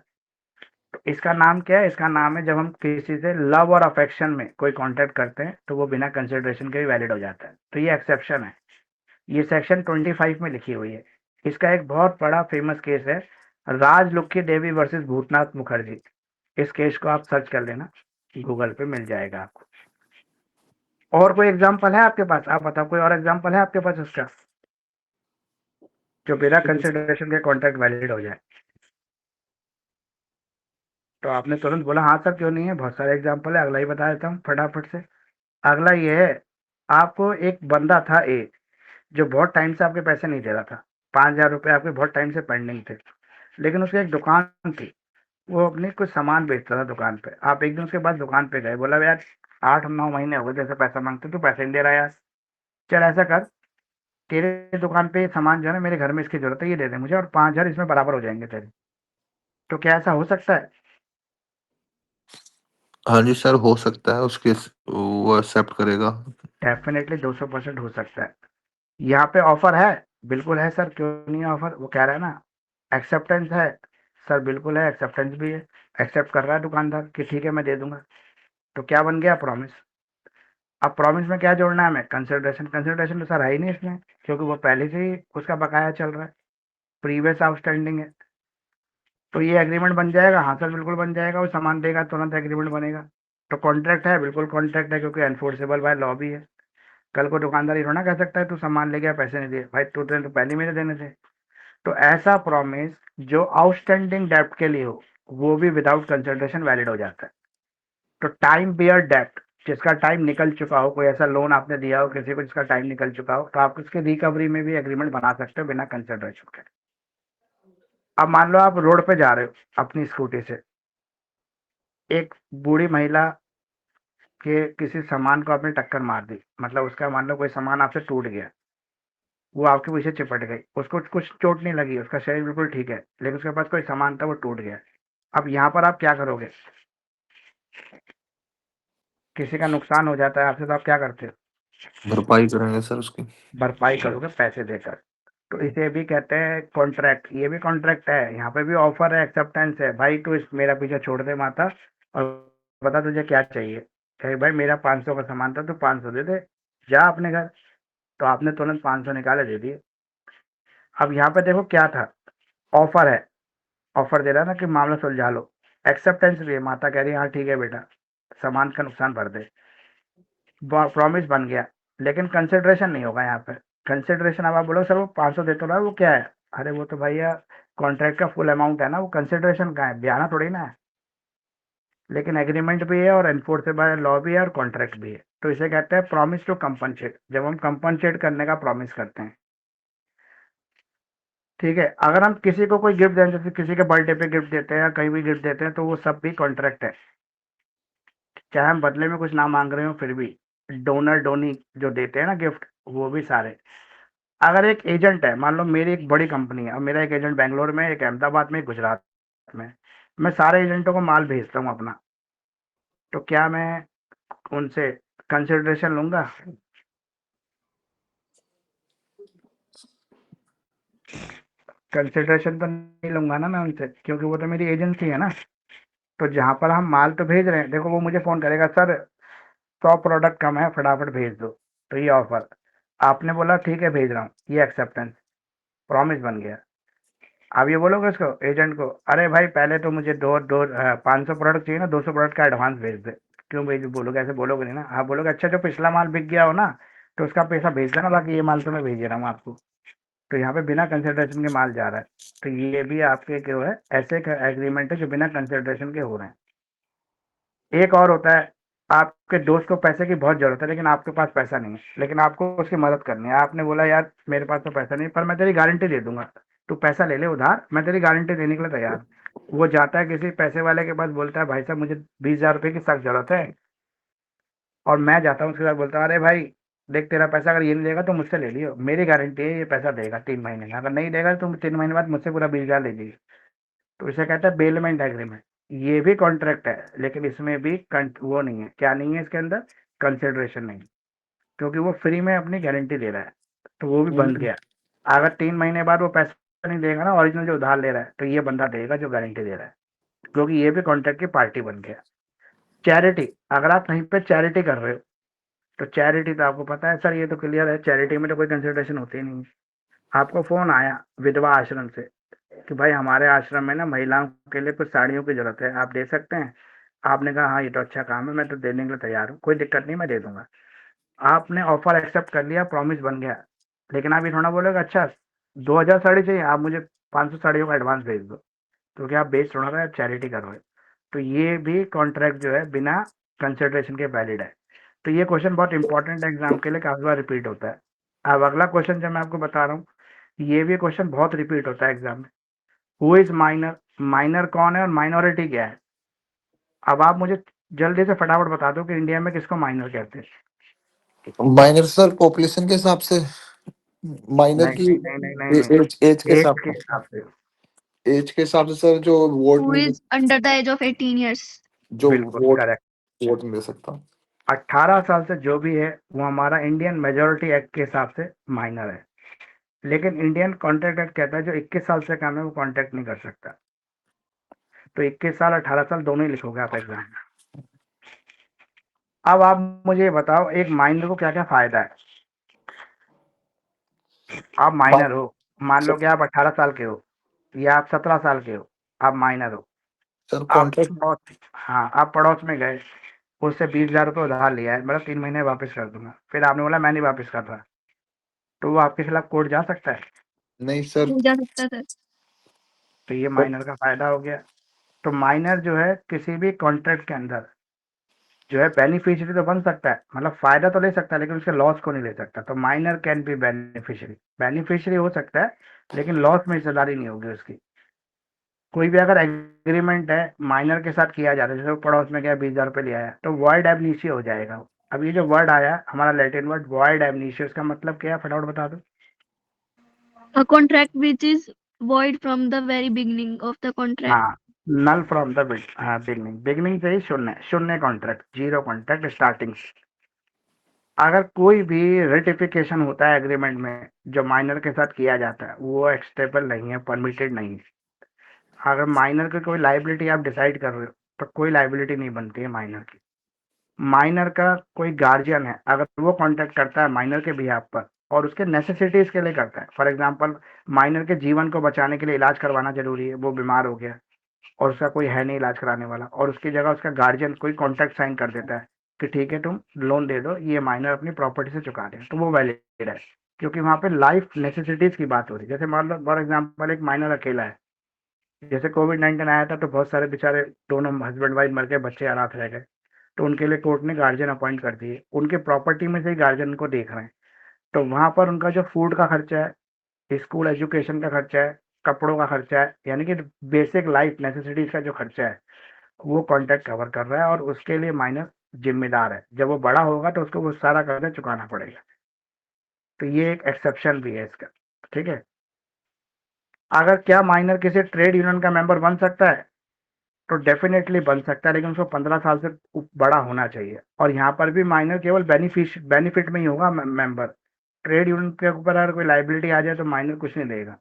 तो इसका नाम क्या है, इसका नाम है जब हम किसी से लव और अफेक्शन में कोई कॉन्ट्रैक्ट करते हैं तो वो बिना कंसिडरेशन के भी वैलिड हो जाता है। तो ये एक्सेप्शन है, ये सेक्शन 25 में लिखी हुई है। इसका एक बहुत बड़ा फेमस केस है, राजलुखी देवी वर्सेस भूतनाथ मुखर्जी। इस केस को आप सर्च कर लेना, गूगल पे मिल जाएगा आपको। और कोई एग्जांपल है आपके पास, आप बताओ कोई और एग्जांपल है आपके पास उसका, जो बिना कंसिडरेशन के कॉन्ट्रैक्ट वैलिड हो जाए? तो आपने तुरंत बोला हाँ सर क्यों नहीं है, बहुत सारे एग्जांपल है, अगला ही बता देता हूँ फटाफट से। अगला ये है, आपको एक बंदा था ए, जो बहुत टाइम से आपके पैसे नहीं दे रहा था, 5,000 रुपये आपके बहुत टाइम से पेंडिंग थे, लेकिन उसकी एक दुकान थी, वो अपने कुछ सामान बेचता था दुकान पे। आप एक दिन उसके बाद दुकान पे गए, बोला यार 8-9 महीने हो गए जैसे पैसा मांगते, तू पैसे नहीं दे रहा यार, चल ऐसा कर, तेरे दुकान पे सामान जो है ना मेरे घर में इसकी जरूरत है, ये दे दे मुझे और 5,000 इसमें बराबर हो जाएंगे तेरे। तो क्या ऐसा हो सकता है? हाँ जी सर, हो सकता है, उसके वो एक्सेप्ट करेगा। डेफिनेटली 200% हो सकता है। यहाँ पे ऑफर है, बिल्कुल है सर, क्यों नहीं है ऑफर, वो कह रहा है ना। एक्सेप्टेंस है, सर बिल्कुल है, एक्सेप्टेंस भी है, एक्सेप्ट कर रहा है दुकानदार कि ठीक है मैं दे दूंगा। तो क्या बन गया, प्रॉमिस। अब प्रॉमिस में क्या जोड़ना है हमें, कंसिडरेशन। कंसिडरेशन तो सर है ही नहीं इसमें, क्योंकि वो पहले से ही उसका बकाया चल रहा है, प्रीवियस आउटस्टैंडिंग है। तो ये एग्रीमेंट बन जाएगा, हाँ सर बिल्कुल बन जाएगा, वो सामान देगा तुरंत एग्रीमेंट बनेगा। तो कॉन्ट्रैक्ट है, बिल्कुल कॉन्ट्रैक्ट है, क्योंकि एनफोर्सेबल बाय लॉ भी है। कल को दुकानदार ये थोड़ा कह सकता है तू सामान ले गया पैसे नहीं दिए, भाई तू तो पहले मेरे देने थे। तो ऐसा प्रॉमिस जो आउटस्टैंडिंग डेब्ट के लिए हो, वो भी विदाउट कंसिडरेशन वैलिड हो जाता है। तो टाइम बियर डेब्ट, जिसका टाइम निकल चुका हो, कोई ऐसा लोन आपने दिया हो किसी को जिसका टाइम निकल चुका हो, तो आप उसके रिकवरी में भी एग्रीमेंट बना सकते हो बिना कंसिडरेशन के। अब मान लो आप रोड पे जा रहे हो अपनी स्कूटी से, एक बूढ़ी महिला के किसी सामान को आपने टक्कर मार दी, मतलब उसका मान लो कोई सामान आपसे टूट गया, वो आपके पीछे चिपट गई, उसको कुछ चोट नहीं लगी, उसका शरीर बिल्कुल ठीक है, लेकिन उसके पास कोई सामान था वो टूट गया। अब यहाँ पर आप क्या करोगे, किसी का नुकसान हो जाता है आपसे तो आप क्या करते हो, भरपाई करेंगे सर उसकी। भरपाई करोगे पैसे देकर। तो इसे भी कहते हैं कॉन्ट्रैक्ट, ये भी कॉन्ट्रैक्ट है, यहाँ पे भी ऑफर है, एक्सेप्टेंस है, भाई तू इस मेरा पीछे छोड़ दे माता और बता तुझे क्या चाहिए, कहे भाई मेरा 500 का सामान था, तू 500 दे दे, जा अपने घर। तो आपने तुरंत 500 निकाले दे दिए। अब यहाँ पे देखो क्या था, ऑफर है, ऑफर दे रहा है ना कि मामला सुलझा लो। एक्सेप्टेंस भी है, माता कह रही है हाँ ठीक है बेटा सामान का नुकसान भर दे, प्रॉमिस बन गया, लेकिन कंसिडरेशन नहीं होगा यहाँ पे। कंसिडरेशन अब आप बोलो सर वो 500 दे तो रहा है, वो क्या है, अरे वो तो भैया कॉन्ट्रैक्ट का फुल अमाउंट है ना, वो कंसिडरेशन का है, बयाना थोड़ी ना है। लेकिन एग्रीमेंट भी है और एनफोर्सेबल लॉ भी है और कॉन्ट्रैक्ट भी है। तो इसे कहते हैं प्रॉमिस टू कंपनसेट, जब हम कंपनसेट करने का प्रॉमिस करते हैं। ठीक है, अगर हम किसी को कोई गिफ्ट दें, जैसे किसी के बर्थडे पे गिफ्ट देते हैं या कहीं भी गिफ्ट देते हैं, तो वो सब भी कॉन्ट्रैक्ट है, चाहे हम बदले में कुछ ना मांग रहे हो फिर भी। डोनर डोनी जो देते हैं ना गिफ्ट, वो भी सारे। अगर एक एजेंट है, मान लो मेरी एक बड़ी कंपनी है और मेरा एक एजेंट बैंगलोर में, एक अहमदाबाद में, एक गुजरात में, मैं सारे एजेंटों को माल भेजता हूँ अपना, तो क्या मैं उनसे कंसिडरेशन लूंगा? कंसिडरेशन तो नहीं लूंगा ना मैं उनसे, क्योंकि वो तो मेरी एजेंसी है ना। तो जहां पर हम माल तो भेज रहे हैं, देखो वो मुझे फोन करेगा, सर 100 प्रोडक्ट कम है, फटाफट भेज दो, तो ये ऑफर आपने बोला ठीक है भेज रहा हूँ, ये एक्सेप्टेंस, प्रॉमिस बन गया। आप ये बोलोगे उसको, एजेंट को, अरे भाई पहले तो मुझे दो दो 500 प्रोडक्ट चाहिए ना, 200 प्रोडक्ट का एडवांस भेज दे। क्यों भेज बोलोगे? ऐसे बोलोगे नहीं ना। आप बोलोगे अच्छा जो पिछला माल बिक गया हो ना, तो उसका पैसा भेज देना, बाकी ये माल तो मैं भेज रहा हूँ आपको। तो यहाँ पे बिना कंसिडरेशन के माल जा रहा है। तो ये भी आपके जो है ऐसे एग्रीमेंट है जो बिना कंसिडरेशन के हो रहे हैं। एक और होता है, आपके दोस्त को पैसे की बहुत जरूरत है लेकिन आपके पास पैसा नहीं है, लेकिन आपको उसकी मदद करनी है। आपने बोला यार मेरे पास तो पैसा नहीं पर मैं तेरी गारंटी दे दूंगा, तू पैसा ले ले उधार, मैं तेरी गारंटी देने के लिए तैयार हूं। वो जाता है किसी पैसे वाले के पास, बोलता है भाई साहब मुझे 20,000 रुपये की सख्त जरूरत है, और मैं जाता हूँ उसके साथ, बोलता हूँ अरे भाई देख तेरा पैसा अगर ये नहीं देगा तो मुझसे ले लियो, मेरी गारंटी है ये पैसा देगा 3 महीने में, अगर नहीं देगा तो तुम 3 महीने बाद मुझसे पूरा 20,000 ले लीजिए। तो इसे कहते हैं बेलमेंट एग्रीमेंट। ये भी कॉन्ट्रैक्ट है, लेकिन इसमें भी वो नहीं है, क्या नहीं है इसके अंदर, कंसिडरेशन नहीं, क्योंकि वो फ्री में अपनी गारंटी दे रहा है, तो वो भी बंद गया। अगर 3 महीने बाद वो पैसा नहीं देगा ना, ओरिजिनल जो उधार ले रहा है, तो ये बंदा देगा जो गारंटी दे रहा है, क्योंकि ये भी कॉन्ट्रैक्ट की पार्टी बन गया। चैरिटी, अगर आप कहीं पे चैरिटी कर रहे हो, तो चैरिटी तो आपको पता है सर, ये तो क्लियर है, चैरिटी में तो कोई कंसिडरेशन होती ही नहीं है। आपको फोन आया विधवा आश्रम से कि भाई हमारे आश्रम में ना महिलाओं के लिए कुछ साड़ियों की जरूरत है, आप दे सकते हैं? आपने कहा हाँ ये तो अच्छा काम है, मैं तो देने के लिए तैयार हूँ, कोई दिक्कत नहीं मैं दे दूंगा। आपने ऑफर एक्सेप्ट कर लिया, प्रॉमिस बन गया, लेकिन आप ये थोड़ा बोलोगे अच्छा 2,000 साड़ी चाहिए, आप मुझे 500 साड़ियों का एडवांस भेज दो, तो क्या आप बेच थोड़ा रहे, आप चैरिटी कर रहे हो। तो ये भी कॉन्ट्रैक्ट जो है बिना कंसिडरेशन के वैलिड है। तो ये क्वेश्चन बहुत इंपॉर्टेंट है, एग्जाम के लिए काफी बार रिपीट होता है। अब अगला क्वेश्चन जो मैं आपको बता रहा हूँ, ये भी क्वेश्चन बहुत रिपीट होता है एग्जाम में। हु इज माइनर, माइनर कौन है और माइनॉरिटी क्या है? अब आप मुझे जल्दी से फटाफट बता दो कि इंडिया में किसको माइनर कहते हैं। माइनर सर पॉपुलेशन के हिसाब से, माइनर नहीं की नहीं नहीं नहीं नहीं नहीं, एज एज के एज हिसाब के हिसाब से। एज के हिसाब से सर, जो वोट Who नहीं, is under the age of 18 years? जो बिल्कुल वोट करेक्ट। वोट नहीं दे सकता। 18 साल से जो भी है वो हमारा इंडियन मेजोरिटी एक्ट के हिसाब से माइनर है, लेकिन इंडियन कॉन्ट्रैक्ट एक्ट कहता है जो 21 साल से कम है वो कॉन्ट्रैक्ट नहीं कर सकता। तो 21 साल 18 साल दोनों ही लिखोगे आप एग्जाम में। अब आप मुझे ये बताओ एक माइनर को क्या क्या फायदा है। आप मा- माइनर हो, मान लो सर कि आप 18 साल के हो या आप 17 साल के हो, आप माइनर हो। सर आप कॉन्ट्रैक्ट पड़ोस, हाँ आप पड़ोस में गए, उससे 20,000 रुपये उधार लिया है, मतलब 3 महीने वापस कर दूंगा, फिर आपने बोला मैं नहीं वापस कर रहा, तो वो आपके खिलाफ कोर्ट जा सकता है। नहीं सर। हो जा सकता सर। तो ये माइनर का फायदा हो गया। तो माइनर जो है किसी भी कॉन्ट्रैक्ट के अंदर जो है बेनिफिशियरी तो बन सकता है, मतलब फायदा तो ले सकता है, लेकिन उसके लॉस को नहीं ले सकता। तो minor can be beneficiary, beneficiary हो सकता है लेकिन लॉस में हिस्सेदारी नहीं होगी उसकी। कोई भी अगर एग्रीमेंट है माइनर के साथ किया जाता है, जैसे वो पड़ोस में गया 20,000 रुपये ले आया, तो वॉइड एब इनिशियो हो जाएगा। अब ये जो वर्ड आया हमारा लैटिन वर्ड वॉइड एब इनिशियो, इसका मतलब क्या है फटाफट बता दो। A contract which is void from the very beginning of the contract. हाँ, नल फ्रॉम द बिगनिंग, बिगनिंग से ही शून्य, शून्य कॉन्ट्रैक्ट, जीरो कॉन्ट्रैक्ट स्टार्टिंग। अगर कोई भी रेटिफिकेशन होता है एग्रीमेंट में जो माइनर के साथ किया जाता है, वो एक्सेप्टेबल नहीं है, परमिटेड नहीं है। अगर माइनर की कोई लाइबिलिटी आप डिसाइड कर रहे हो, तो कोई लाइबिलिटी नहीं बनती है माइनर की। माइनर का कोई गार्जियन है, अगर वो कॉन्टेक्ट करता है माइनर के बिहाफ पर और उसके नेसेसिटीज के लिए करता है, फॉर एग्जांपल माइनर के जीवन को बचाने के लिए इलाज करवाना जरूरी है, वो बीमार हो गया और उसका कोई है नहीं इलाज कराने वाला, और उसकी जगह उसका गार्जियन कोई कॉन्ट्रैक्ट साइन कर देता है कि ठीक है तुम लोन दे दो, ये माइनर अपनी प्रॉपर्टी से चुका दे, तो वो वैलिड है, क्योंकि वहाँ पे लाइफ नेसेसिटीज की बात हो रही है। जैसे मान लो फॉर एग्जाम्पल एक माइनर अकेला है, जैसे कोविड-19 आया था तो बहुत सारे बेचारे दोनों हस्बैंड वाइफ मर गए, बच्चे अनाथ रह गए, तो उनके लिए कोर्ट ने गार्जियन अपॉइंट कर दिए, उनके प्रॉपर्टी में से ही गार्जियन को देख रहे हैं। तो वहां पर उनका जो फूड का खर्चा है, स्कूल एजुकेशन का खर्चा है, कपड़ों का खर्चा है, यानी कि बेसिक लाइफ नेसेसिटीज का जो खर्चा है वो कॉन्ट्रैक्ट कवर कर रहा है, और उसके लिए माइनर जिम्मेदार है। जब वो बड़ा होगा तो उसको वो सारा कर्जा चुकाना पड़ेगा। तो ये एक एक्सेप्शन भी है इसका, ठीक है। अगर क्या माइनर किसी ट्रेड यूनियन का मेंबर बन सकता है, तो डेफिनेटली बन सकता है, लेकिन उसको 15 साल से बड़ा होना चाहिए। और यहाँ पर भी माइनर केवल बेनिफिट में ही होगा मेंबर। ट्रेड यूनियन के ऊपर अगर कोई लाइबिलिटी आ जाए तो माइनर कुछ नहीं देगा।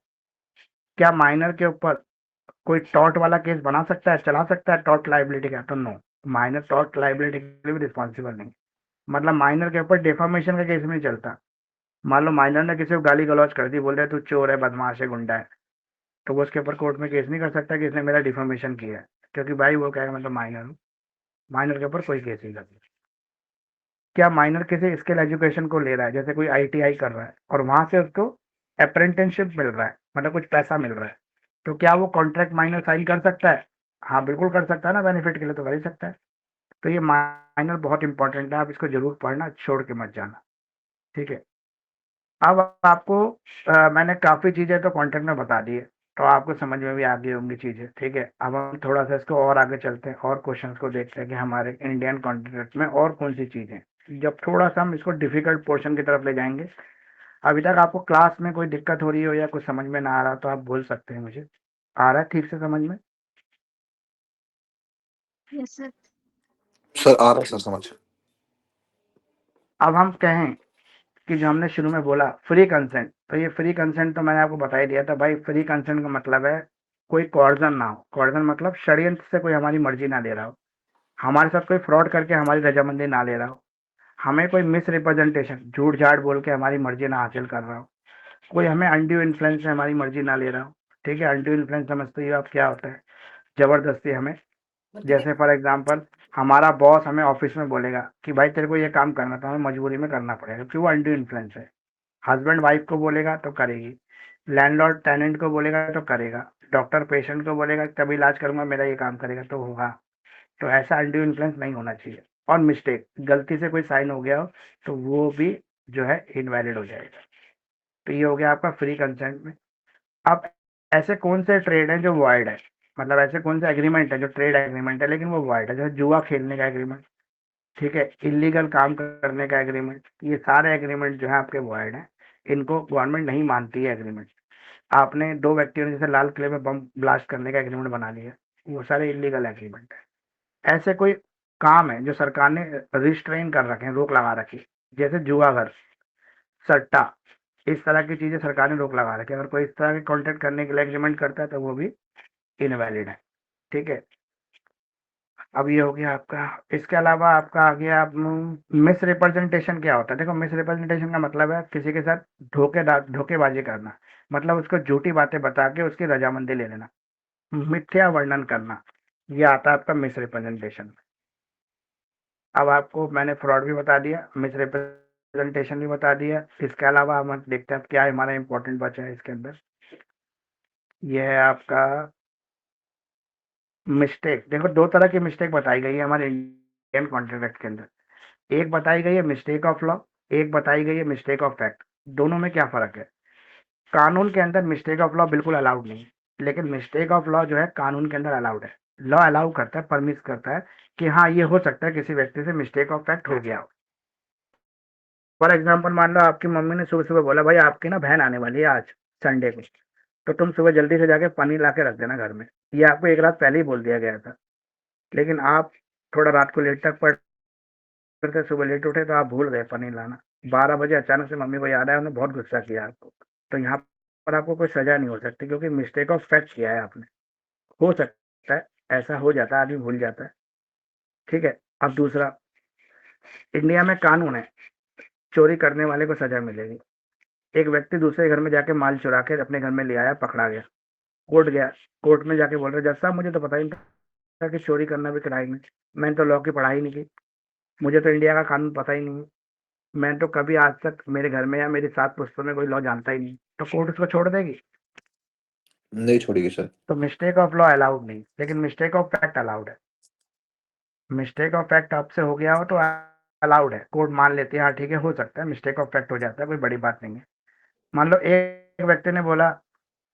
क्या माइनर के ऊपर कोई टॉर्ट वाला केस बना सकता है, चला सकता है टॉर्ट लाइबिलिटी का? तो नो, माइनर टॉर्ट लाइबिलिटी के लिए भी रिस्पॉन्सिबल नहीं। मतलब माइनर के ऊपर डिफॉर्मेशन का केस नहीं चलता। मान लो माइनर ने किसी को गाली गलौज कर दी, बोल रहे तू चोर है, बदमाश है, गुंडा है, तो वो उसके ऊपर कोर्ट में केस नहीं कर सकता कि इसने मेरा डिफॉर्मेशन किया है, क्योंकि भाई वो कहेगा मैं तो माइनर हूँ। माइनर के ऊपर कोई केस नहीं करता। क्या माइनर किसी स्किल एजुकेशन को ले रहा है, जैसे कोई आईटीआई कर रहा है और वहां से उसको अप्रेंटिसशिप मिल रहा है, मतलब कुछ पैसा मिल रहा है, तो क्या वो कॉन्ट्रैक्ट माइनर साइन कर सकता है? हाँ बिल्कुल कर सकता है ना, बेनिफिट के लिए तो कर ही सकता है। तो ये माइनर बहुत इंपॉर्टेंट है, आप इसको जरूर पढ़ना, छोड़ के मत जाना, ठीक है। अब आपको मैंने काफ़ी चीज़ें तो कॉन्टेंट में बता दी है, तो आपको समझ में भी आ गई होंगी चीज़ें, ठीक है। अब हम थोड़ा सा इसको और आगे चलते हैं और क्वेश्चंस को देखते हैं कि हमारे इंडियन कॉन्टिनेंट में और कौन सी चीज़ें, जब थोड़ा सा हम इसको डिफिकल्ट पोर्शन की तरफ ले जाएंगे। अभी तक आपको क्लास में कोई दिक्कत हो रही हो या कुछ समझ में ना आ रहा तो आप बोल सकते हैं मुझे। आ रहा है ठीक से समझ में? Yes, sir. सर आ रहा है सर समझ। अब हम कहें कि जो हमने शुरू में बोला फ्री कंसेंट, तो ये फ्री कंसेंट तो मैंने आपको बता ही दिया था भाई। फ्री कंसेंट का मतलब है कोई कॉर्जन ना हो। कॉर्जन मतलब षड्यंत्र से कोई हमारी मर्जी ना ले रहा हो, हमारे साथ कोई फ्रॉड करके हमारी रजामंदी ना ले रहा हो, हमें कोई मिस रिप्रेजेंटेशन झूठ झाट बोल के हमारी मर्जी ना हासिल कर रहा हो, कोई हमें अनड्यू इन्फ्लुएंस से हमारी मर्जी ना ले रहा हो, ठीक है। अनड्यू इन्फ्लुएंस समझते ही आप क्या होता है? जबरदस्ती हमें, जैसे फॉर एग्जाम्पल हमारा बॉस हमें ऑफिस में बोलेगा कि भाई तेरे को ये काम करना, तो हमें मजबूरी में करना पड़ेगा क्योंकि वो अनड्यू इन्फ्लुएंस है। हस्बैंड वाइफ को बोलेगा तो करेगी, लैंडलॉर्ड टेनेंट को बोलेगा तो करेगा, डॉक्टर पेशेंट को बोलेगा तब इलाज करूंगा, मेरा ये काम करेगा तो होगा। तो ऐसा अनड्यू इन्फ्लुएंस नहीं होना चाहिए। और मिस्टेक, गलती से कोई साइन हो गया हो तो वो भी जो है इनवैलिड हो जाएगा। तो ये हो गया आपका फ्री कंसेंट में। अब ऐसे कौन से ट्रेड हैं जो वॉइड है, मतलब ऐसे कौन से एग्रीमेंट है जो ट्रेड एग्रीमेंट है लेकिन वो वॉइड है? जैसे जुआ खेलने का एग्रीमेंट, ठीक है, इलीगल काम करने का एग्रीमेंट, ये सारे एग्रीमेंट जो है आपके वॉइड हैं। इनको गवर्नमेंट नहीं मानती है एग्रीमेंट। आपने दो व्यक्तियों ने जैसे लाल किले में बम ब्लास्ट करने का एग्रीमेंट बना लिया, वो सारे इलीगल एग्रीमेंट है। ऐसे कोई काम है जो सरकार ने रिस्ट्रेन कर रखे हैं, रोक लगा रखी है, जैसे जुआघर, सट्टा, इस तरह की चीजें सरकार ने रोक लगा रखी है। अगर कोई इस तरह के कॉन्ट्रैक्ट करने के लिए एग्रीमेंट करता है तो वो भी इनवैलिड है, ठीक है। अब ये हो गया आपका। इसके अलावा आपका आ गया मिस रिप्रेजेंटेशन। क्या होता है? देखो, मिस रिप्रेजेंटेशन का मतलब है किसी के साथ धोखेबाजी करना, मतलब उसको झूठी बातें बता के उसकी रजामंदी ले लेना, मिथ्या वर्णन करना, ये आता है आपका मिस रिप्रेजेंटेशन। अब आपको मैंने फ्रॉड भी बता दिया, मिस रिप्रेजेंटेशन भी बता दिया। इसके अलावा हम देखते हैं अब क्या हमारा इंपॉर्टेंट बचा है इसके अंदर। ये है आपका मिस्टेक। देखो, दो तरह की मिस्टेक बताई गई है हमारे इंडियन कॉन्ट्रैक्ट के अंदर। एक बताई गई है मिस्टेक ऑफ लॉ, एक बताई गई है मिस्टेक ऑफ फैक्ट। दोनों में क्या फर्क है? कानून के अंदर मिस्टेक ऑफ लॉ बिल्कुल अलाउड नहीं है, लेकिन मिस्टेक ऑफ लॉ जो है कानून के अंदर अलाउड है। लॉ अलाउ करता है, परमिट करता है कि हाँ ये हो सकता है किसी व्यक्ति से मिस्टेक ऑफ फैक्ट हो गया हो। फॉर एग्जाम्पल, मान लो आपकी मम्मी ने सुबह सुबह बोला भाई आपकी ना बहन आने वाली है आज संडे को, तो तुम सुबह जल्दी से जाके पनीर ला के रख देना घर में। ये आपको एक रात पहले ही बोल दिया गया था, लेकिन आप थोड़ा रात को लेट तक फिर से सुबह लेट उठे तो आप भूल गए पनीर लाना। 12 बजे अचानक से मम्मी को याद आया, उन्होंने बहुत गुस्सा किया आपको। तो यहाँ पर आपको कोई सजा नहीं हो सकती क्योंकि मिस्टेक ऑफ फैक्ट किया है आपने। हो सकता है, ऐसा हो जाता है, आदमी भूल जाता है, ठीक है। अब दूसरा, इंडिया में कानून है चोरी करने वाले को सजा मिलेगी। एक व्यक्ति दूसरे घर में जाके माल चुरा के अपने घर में ले आया, पकड़ा गया, कोर्ट गया, कोर्ट में जाके बोल रहे जज साहब मुझे तो पता ही नहीं था कि चोरी करना भी क्राइम है, मैंने तो लॉ की पढ़ाई नहीं की, मुझे तो इंडिया का कानून पता ही नहीं है, मैं तो कभी आज तक मेरे घर में या मेरी 7 पुस्तकों में कोई लॉ जानता ही नहीं। तो कोर्ट उसको छोड़ देगी? नहीं छोड़ेगी सर। तो मिस्टेक ऑफ लॉ अलाउड नहीं, लेकिन मिस्टेक ऑफ फैक्ट अलाउड है। मिस्टेक ऑफ फैक्ट आपसे हो गया हो तो अलाउड है, कोर्ट मान लेती है हाँ ठीक है हो सकता है, मिस्टेक ऑफ फैक्ट हो जाता है, कोई बड़ी बात नहीं है। मान लो एक व्यक्ति ने बोला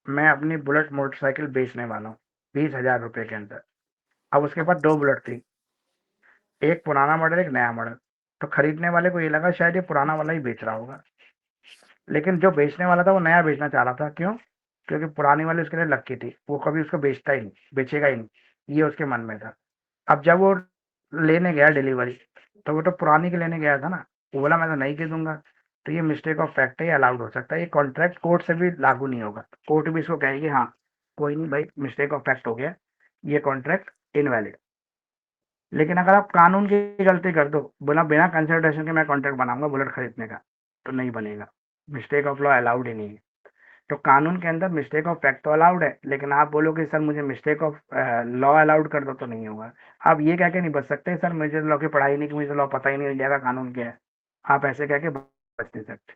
मैं अपनी बुलेट मोटरसाइकिल बेचने वाला हूँ 20,000 रुपए के अंदर। अब उसके पास दो बुलेट थी, एक पुराना मॉडल एक नया मॉडल। तो खरीदने वाले को ये लगा शायद ये पुराना वाला ही बेच रहा होगा, लेकिन जो बेचने वाला था वो नया बेचना चाह रहा था, क्यों? क्योंकि पुरानी वाली उसके लिए लक्की थी, वो कभी उसको बेचता ही नहीं, बेचेगा ही नहीं, ये उसके मन में था। अब जब वो लेने गया डिलीवरी, तो वो तो पुरानी की लेने गया था ना, वो बोला मैं तो नई की दूंगा। तो ये मिस्टेक ऑफ फैक्ट है, ये अलाउड हो सकता है, ये कॉन्ट्रैक्ट कोर्ट से भी लागू नहीं होगा, कोर्ट भी इसको कहेगी हाँ कोई नहीं भाई, मिस्टेक ऑफ फैक्ट हो गया, ये कॉन्ट्रैक्ट इनवैलिड। लेकिन अगर आप कानून की गलती कर दो, बोला बिना कंसल्टेशन के मैं कॉन्ट्रैक्ट बनाऊंगा बुलेट खरीदने का, तो नहीं बनेगा, मिस्टेक ऑफ लॉ अलाउड ही नहीं है। तो कानून के अंदर मिस्टेक ऑफ फैक्ट तो अलाउड है, लेकिन आप बोलो कि सर मुझे मिस्टेक ऑफ लॉ अलाउड कर दो, तो नहीं होगा। आप ये कह के नहीं बच सकते सर मुझे लॉ की पढ़ाई नहीं की, मुझे लॉ पता ही नहीं इंडिया का कानून क्या है, आप ऐसे कह के बच नहीं सकते।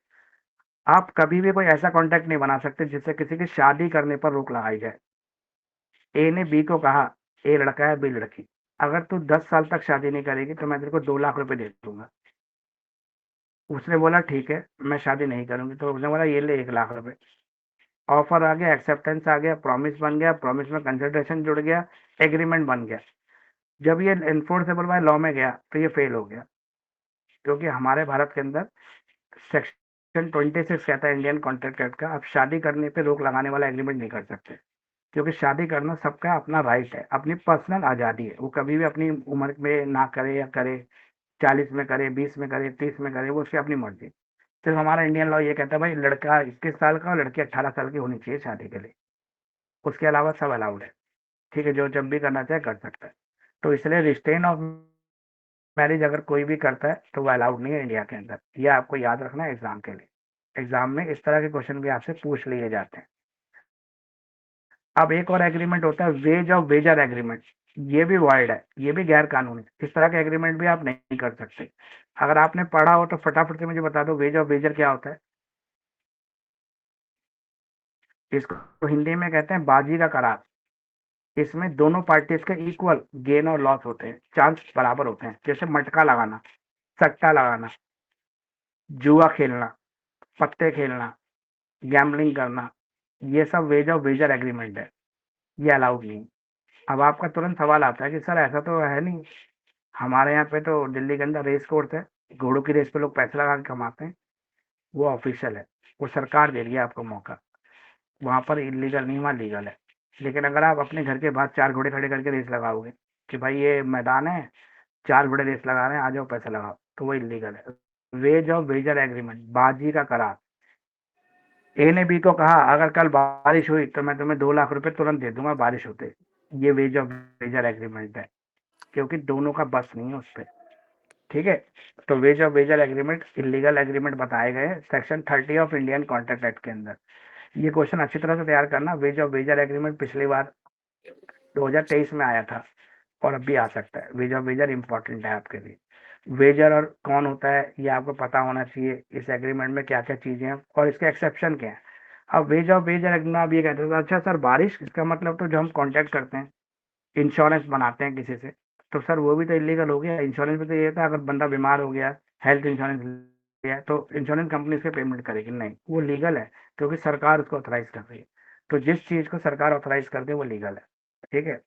आप कभी भी कोई ऐसा कॉन्ट्रैक्ट नहीं बना सकते जिससे किसी की शादी करने पर रोक लगाई जाए। ए ने बी को कहा, ए लड़का है बी लड़की, अगर तू 10 साल तक शादी नहीं करेगी तो मैं तेरे को 2 लाख रुपए दे दूंगा। उसने बोला ठीक है मैं शादी नहीं करूंगी, तो उसने बोला ये ले 1 लाख रुपए। ऑफर आ गया, एक्सेप्टेंस आ गया, प्रॉमिस बन गया, प्रॉमिस में कंसिडरेशन जुड़ गया, एग्रीमेंट बन गया। जब ये एनफोर्सेबल बाय लॉ में गया तो ये फेल हो गया, क्योंकि हमारे भारत के अंदर सेक्शन 26 कहता है इंडियन कॉन्ट्रैक्ट एक्ट का, आप शादी करने पे रोक लगाने वाला एग्रीमेंट नहीं कर सकते, क्योंकि शादी करना सबका अपना राइट है, अपनी पर्सनल आज़ादी है, वो कभी भी अपनी उम्र में ना करे या करे, 40 में करे, 20 में करे, 30 में करे, वो उसकी अपनी मर्जी। सिर्फ हमारा इंडियन लॉ ये कहता है भाई लड़का 21 साल का और लड़की 18 साल की होनी चाहिए शादी के लिए, उसके अलावा सब अलाउड है। ठीक है, जो जब भी करना चाहे कर सकता है। तो इसलिए रिस्ट्रेन ऑफ मैरिज अगर कोई भी करता है तो वो अलाउड नहीं है इंडिया के अंदर, ये आपको याद रखना है एग्जाम के लिए। एग्जाम में इस तरह के क्वेश्चन भी आपसे पूछ लिए जाते हैं। अब एक और एग्रीमेंट होता है वेज ऑफ वेजर एग्रीमेंट, ये भी वाइड है, ये भी गैर कानूनी, इस तरह के एग्रीमेंट भी आप नहीं कर सकते। अगर आपने पढ़ा हो तो फटाफट से मुझे बता दो वेज ऑफ वेजर क्या होता है। इसको हिंदी में कहते हैं बाजी का करार। इसमें दोनों पार्टीज के इक्वल गेन और लॉस होते हैं, चांस बराबर होते हैं, जैसे मटका लगाना, सट्टा लगाना, जुआ खेलना, पत्ते खेलना, गैम्बलिंग करना, ये सब वेज ऑफ वेजर एग्रीमेंट है, ये अलाउड नहीं। अब आपका तुरंत सवाल आता है कि सर ऐसा तो है नहीं, हमारे यहाँ पे तो दिल्ली के अंदर रेस कोर्स है, घोड़ों की रेस पे लोग पैसे लगा के कमाते हैं, वो ऑफिशियल है, वो सरकार दे रही है आपको मौका, वहाँ पर इलीगल नहीं, वहाँ लीगल है। लेकिन अगर आप अपने घर के बाहर 4 घोड़े खड़े करके रेस लगाओगे कि भाई ये मैदान है, 4 घोड़े रेस लगा रहे हैं, आ जाओ पैसा लगाओ, तो वो इलीगल है। वेज ऑफ वेजर एग्रीमेंट, बाजी का करार। ए ने बी को कहा अगर कल बारिश हुई तो मैं तुम्हें 2 लाख रुपए तुरंत दे दूंगा बारिश होते, ये वेज ऑफ वेजर एग्रीमेंट है, क्योंकि दोनों का बस नहीं है उस पर। ठीक है, तो wage of wager agreement illegal agreement बताए गए section 30 of Indian contract act के अंदर। ये क्वेश्चन अच्छी तरह से तैयार करना, वेज ऑफ वेजर एग्रीमेंट पिछली बार 2023 में आया था और अब भी आ सकता है, वेज ऑफ वेजर इंपॉर्टेंट है आपके लिए। वेजर और कौन होता है ये आपको पता होना चाहिए, इस एग्रीमेंट में क्या क्या चीजें हैं और इसके एक्सेप्शन क्या है। अब वेज ऑफ वेजर एग्रीमेंट आप ये कहते हैं अच्छा सर बारिश, इसका मतलब तो जो हम कॉन्ट्रैक्ट करते हैं, इंश्योरेंस बनाते हैं किसी से, तो सर वो भी तो इलीगल हो गया। इंश्योरेंस में तो ये था अगर बंदा बीमार हो गया, हेल्थ इंश्योरेंस लिया, तो इंश्योरेंस कंपनी उसके पेमेंट करेगी, नहीं वो लीगल है, क्योंकि सरकार उसको ऑथराइज कर रही है। तो जिस चीज को सरकार ऑथराइज कर दे वो लीगल है। ठीक है,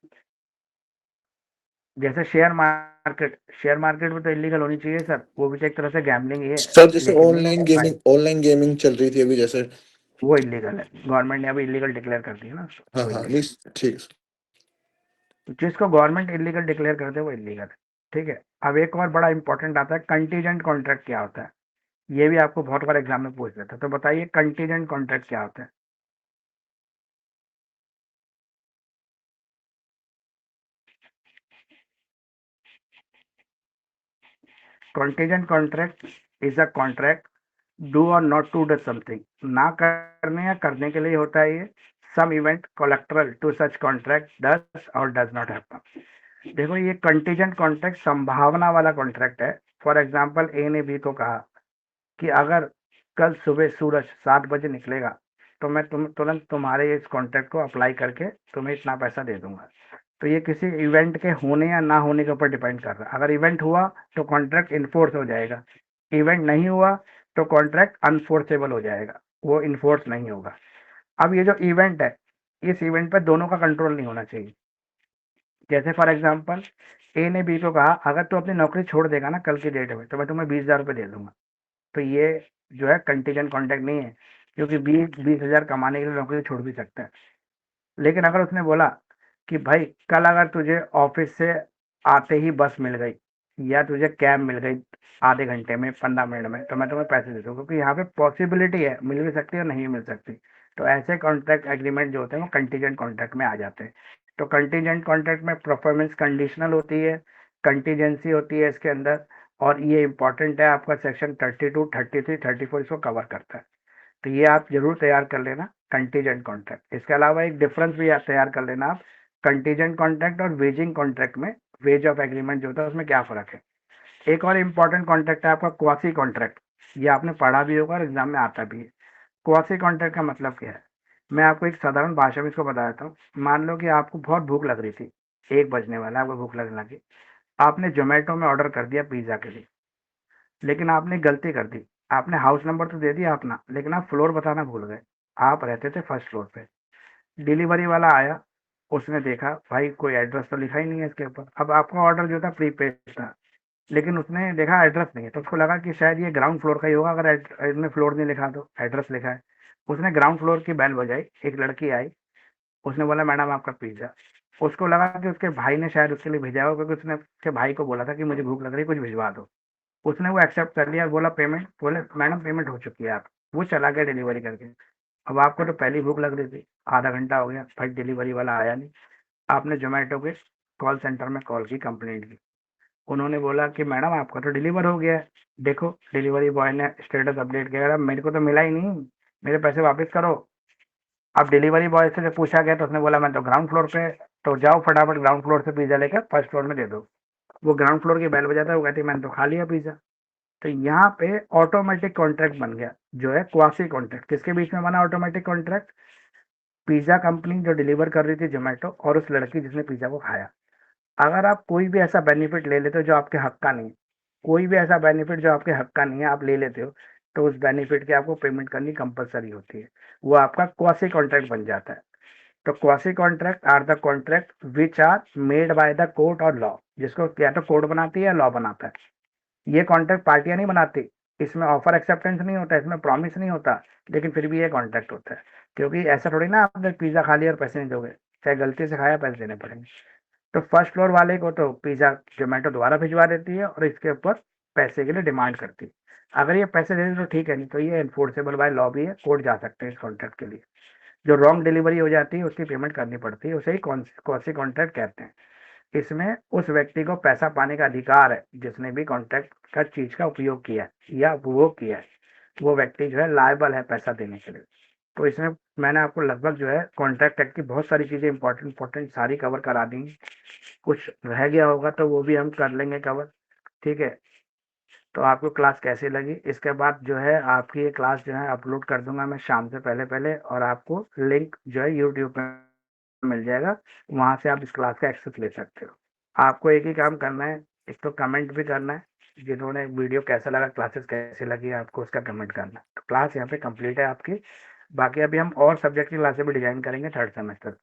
जैसे शेयर मार्केट में तो इलीगल होनी चाहिए सर, वो भी तो एक तरह से गैम्बलिंग ही है, सर जैसे लेकिन नहीं है भाई, ऑनलाइन गेमिंग चल रही थी अभी जैसे। वो इलीगल है, गवर्नमेंट ने अभी इलीगल डिक्लेयर कर दी है ना, हाँ वो हाँ इलीगल। नहीं, ठीक है। जिसको गवर्नमेंट इलीगल डिक्लेयर कर दे वो इलीगल है। ठीक है, अब एक और बड़ा इंपॉर्टेंट आता है कंटीजेंट कॉन्ट्रैक्ट क्या होता है, ये भी आपको बहुत बार एग्जाम में पूछ लेता है, तो बताइए कंटीजेंट कॉन्ट्रैक्ट क्या होता है। Contingent contract is a contract do or not to do something, ना करने या करने के लिए होता है ये, some event collateral to such contract does or does not happen. देखो ये कंटीजेंट कॉन्ट्रैक्ट संभावना वाला कॉन्ट्रैक्ट है। फॉर एग्जांपल ए ने बी को कहा कि अगर कल सुबह सूरज 7 बजे निकलेगा तो मैं तुरंत तुम्हारे इस कॉन्ट्रैक्ट को अप्लाई करके तुम्हें इतना पैसा दे दूंगा। तो ये किसी इवेंट के होने या ना होने के ऊपर डिपेंड कर रहा है। अगर इवेंट हुआ तो कॉन्ट्रैक्ट इन्फोर्स हो जाएगा, इवेंट नहीं हुआ तो कॉन्ट्रैक्ट अनफोर्सेबल हो जाएगा, वो इन्फोर्स नहीं होगा। अब ये जो इवेंट है, इस इवेंट पर दोनों का कंट्रोल नहीं होना चाहिए। जैसे फॉर एग्जाम्पल ए ने बी को कहा अगर तू अपनी नौकरी छोड़ देगा ना कल की डेट में तो मैं तुम्हें 20,000 रुपये दे दूंगा, तो ये जो है कंटीजेंट कॉन्ट्रैक्ट नहीं है, क्योंकि 20,000 कमाने के लिए नौकरी छोड़ भी सकता है। लेकिन अगर उसने बोला कि भाई कल अगर तुझे ऑफिस से आते ही बस मिल गई या तुझे कैब मिल गई आधे घंटे में 15 मिनट में, तो मैं तुम्हें पैसे दे दूँ, क्योंकि यहाँ पे पॉसिबिलिटी है, मिल भी सकती है और नहीं मिल सकती। तो ऐसे कॉन्ट्रैक्ट एग्रीमेंट जो होते हैं वो कंटीजेंट कॉन्ट्रैक्ट में आ जाते हैं। तो कंटीजेंट कॉन्ट्रैक्ट में परफॉर्मेंस कंडीशनल होती है, कंटीजेंसी होती है इसके अंदर, और ये इंपॉर्टेंट है, आपका सेक्शन 32, 33, 34 इसको कवर करता है। तो ये आप जरूर तैयार कर लेना कंटीजेंट कॉन्ट्रैक्ट। इसके अलावा एक डिफरेंस भी आप तैयार कर लेना आप, कंटीजेंट कॉन्ट्रैक्ट और वेजिंग कॉन्ट्रैक्ट में, वेज ऑफ एग्रीमेंट जो होता है उसमें क्या फर्क है। एक और इम्पॉर्टेंट कॉन्ट्रैक्ट है आपका क्वासी कॉन्ट्रैक्ट, ये आपने पढ़ा भी होगा और एग्जाम में आता भी है। क्वासी कॉन्ट्रैक्ट का मतलब क्या है, मैं आपको एक साधारण भाषा में इसको बता देता हूँ। मान लो कि आपको बहुत भूख लग रही थी, 1 बजने वाला है, आपको भूख लगने लगी, आपने जोमेटो में ऑर्डर कर दिया पिज्जा के लिए, लेकिन आपने गलती कर दी, आपने हाउस नंबर तो दे दिया अपना, लेकिन आप फ्लोर बताना भूल गए। आप रहते थे फर्स्ट फ्लोर पे, डिलीवरी वाला आया, उसने देखा भाई कोई एड्रेस तो लिखा ही नहीं है इसके ऊपर। अब आपका ऑर्डर जो था प्रीपेड था, लेकिन उसने देखा एड्रेस नहीं है, तो उसको लगा कि शायद ये ग्राउंड फ्लोर का ही होगा, अगर इसमें फ्लोर नहीं लिखा तो एड्रेस लिखा है। उसने ग्राउंड फ्लोर की बेल बजाई, एक लड़की आई, उसने बोला मैडम आपका पिज्जा। उसको लगा कि उसके भाई ने शायद उसके लिए भेजा हो, क्योंकि उसने उसके भाई को बोला था कि मुझे भूख लग रही है, कुछ भिजवा दो। उसने वो एक्सेप्ट कर लिया, बोला पेमेंट, बोले मैडम पेमेंट हो चुकी है आप, वो चला गया डिलीवरी करके। अब आपको तो पहली भूख लग रही थी, आधा घंटा हो गया, भाई डिलीवरी वाला आया नहीं, आपने जोमेटो के कॉल सेंटर में कॉल की, कंप्लेंट की। उन्होंने बोला कि मैडम आपका तो डिलीवर हो गया है, देखो डिलीवरी बॉय ने स्टेटस अपडेट किया, मेरे को तो मिला ही नहीं, मेरे पैसे वापस करो। अब डिलीवरी बॉय से जब पूछा गया तो उसने बोला मैं तो ग्राउंड फ्लोर पे, तो जाओ फटाफट ग्राउंड फ्लोर से पिज्जा लेकर फर्स्ट फ्लोर में दे दो। वो ग्राउंड फ्लोर की बेल बजाता है, वो कहती मैंने तो खा लिया पिज्जा। तो यहाँ पे ऑटोमेटिक कॉन्ट्रैक्ट बन गया, जो है क्वासी कॉन्ट्रैक्ट। किसके बीच में बना ऑटोमेटिक कॉन्ट्रैक्ट, पिज्जा कंपनी जो डिलीवर कर रही थी जोमेटो, और उस लड़की जिसने पिज्जा को खाया। अगर आप कोई भी ऐसा बेनिफिट ले लेते हो जो आपके हक का नहीं है, कोई भी ऐसा बेनिफिट जो आपके हक का नहीं है आप ले लेते हो, तो उस बेनिफिट की आपको पेमेंट करनी कंपलसरी होती है, वो आपका क्वासी कॉन्ट्रैक्ट बन जाता है। तो quasi contract are the contract which are made by the court और लॉ, जिसको या तो कोर्ट बनाती है या लॉ बनाता है। ये कॉन्ट्रैक्ट पार्टियां नहीं बनाती, इसमें ऑफर एक्सेप्टेंस नहीं होता, इसमें प्रॉमिस नहीं होता, लेकिन फिर भी ये कॉन्ट्रैक्ट होता है। क्योंकि ऐसा थोड़ी ना आपने पिज्जा खा लिया और पैसे नहीं दोगे, चाहे गलती से खाया पैसे देने पड़ेंगे। तो फर्स्ट फ्लोर वाले को तो पिज्जा जोमेटो दोबारा भिजवा देती है और इसके ऊपर पैसे के लिए डिमांड करती है। अगर ये पैसे दे दे तो ठीक है, नहीं तो ये एनफोर्सेबल बाय लॉ भी है, कोर्ट जा सकते हैं इस कॉन्ट्रैक्ट के लिए। जो रॉन्ग डिलीवरी हो जाती है उसकी पेमेंट करनी पड़ती है, उसे ही क्वासी कॉन्ट्रैक्ट कहते हैं। इसमें उस व्यक्ति को पैसा पाने का अधिकार है जिसने भी कॉन्ट्रैक्ट का चीज का उपयोग किया है या उपभोग किया है, वो व्यक्ति जो है लायबल है पैसा देने के लिए। तो इसमें मैंने आपको लगभग जो है कॉन्ट्रैक्ट एक्ट की बहुत सारी चीजें इंपॉर्टेंट इंपॉर्टेंट सारी कवर करा दी। कुछ रह गया होगा तो वो भी हम कर लेंगे कवर, ठीक है। तो आपको क्लास कैसी लगी, इसके बाद जो है आपकी ये क्लास जो है अपलोड कर दूंगा मैं शाम से पहले पहले, और आपको लिंक जो है यूट्यूब पे मिल जाएगा, वहां से आप इस क्लास का एक्सेस ले सकते हो। आपको एक ही काम करना है, एक तो कमेंट भी करना है, जिन्होंने वीडियो कैसा लगा, क्लासेस कैसी लगी आपको, उसका कमेंट करना है। तो क्लास यहाँ पे कंप्लीट है आपकी। बाकी अभी हम और सब्जेक्ट की क्लासेस भी डिजाइन करेंगे थर्ड सेमेस्टर।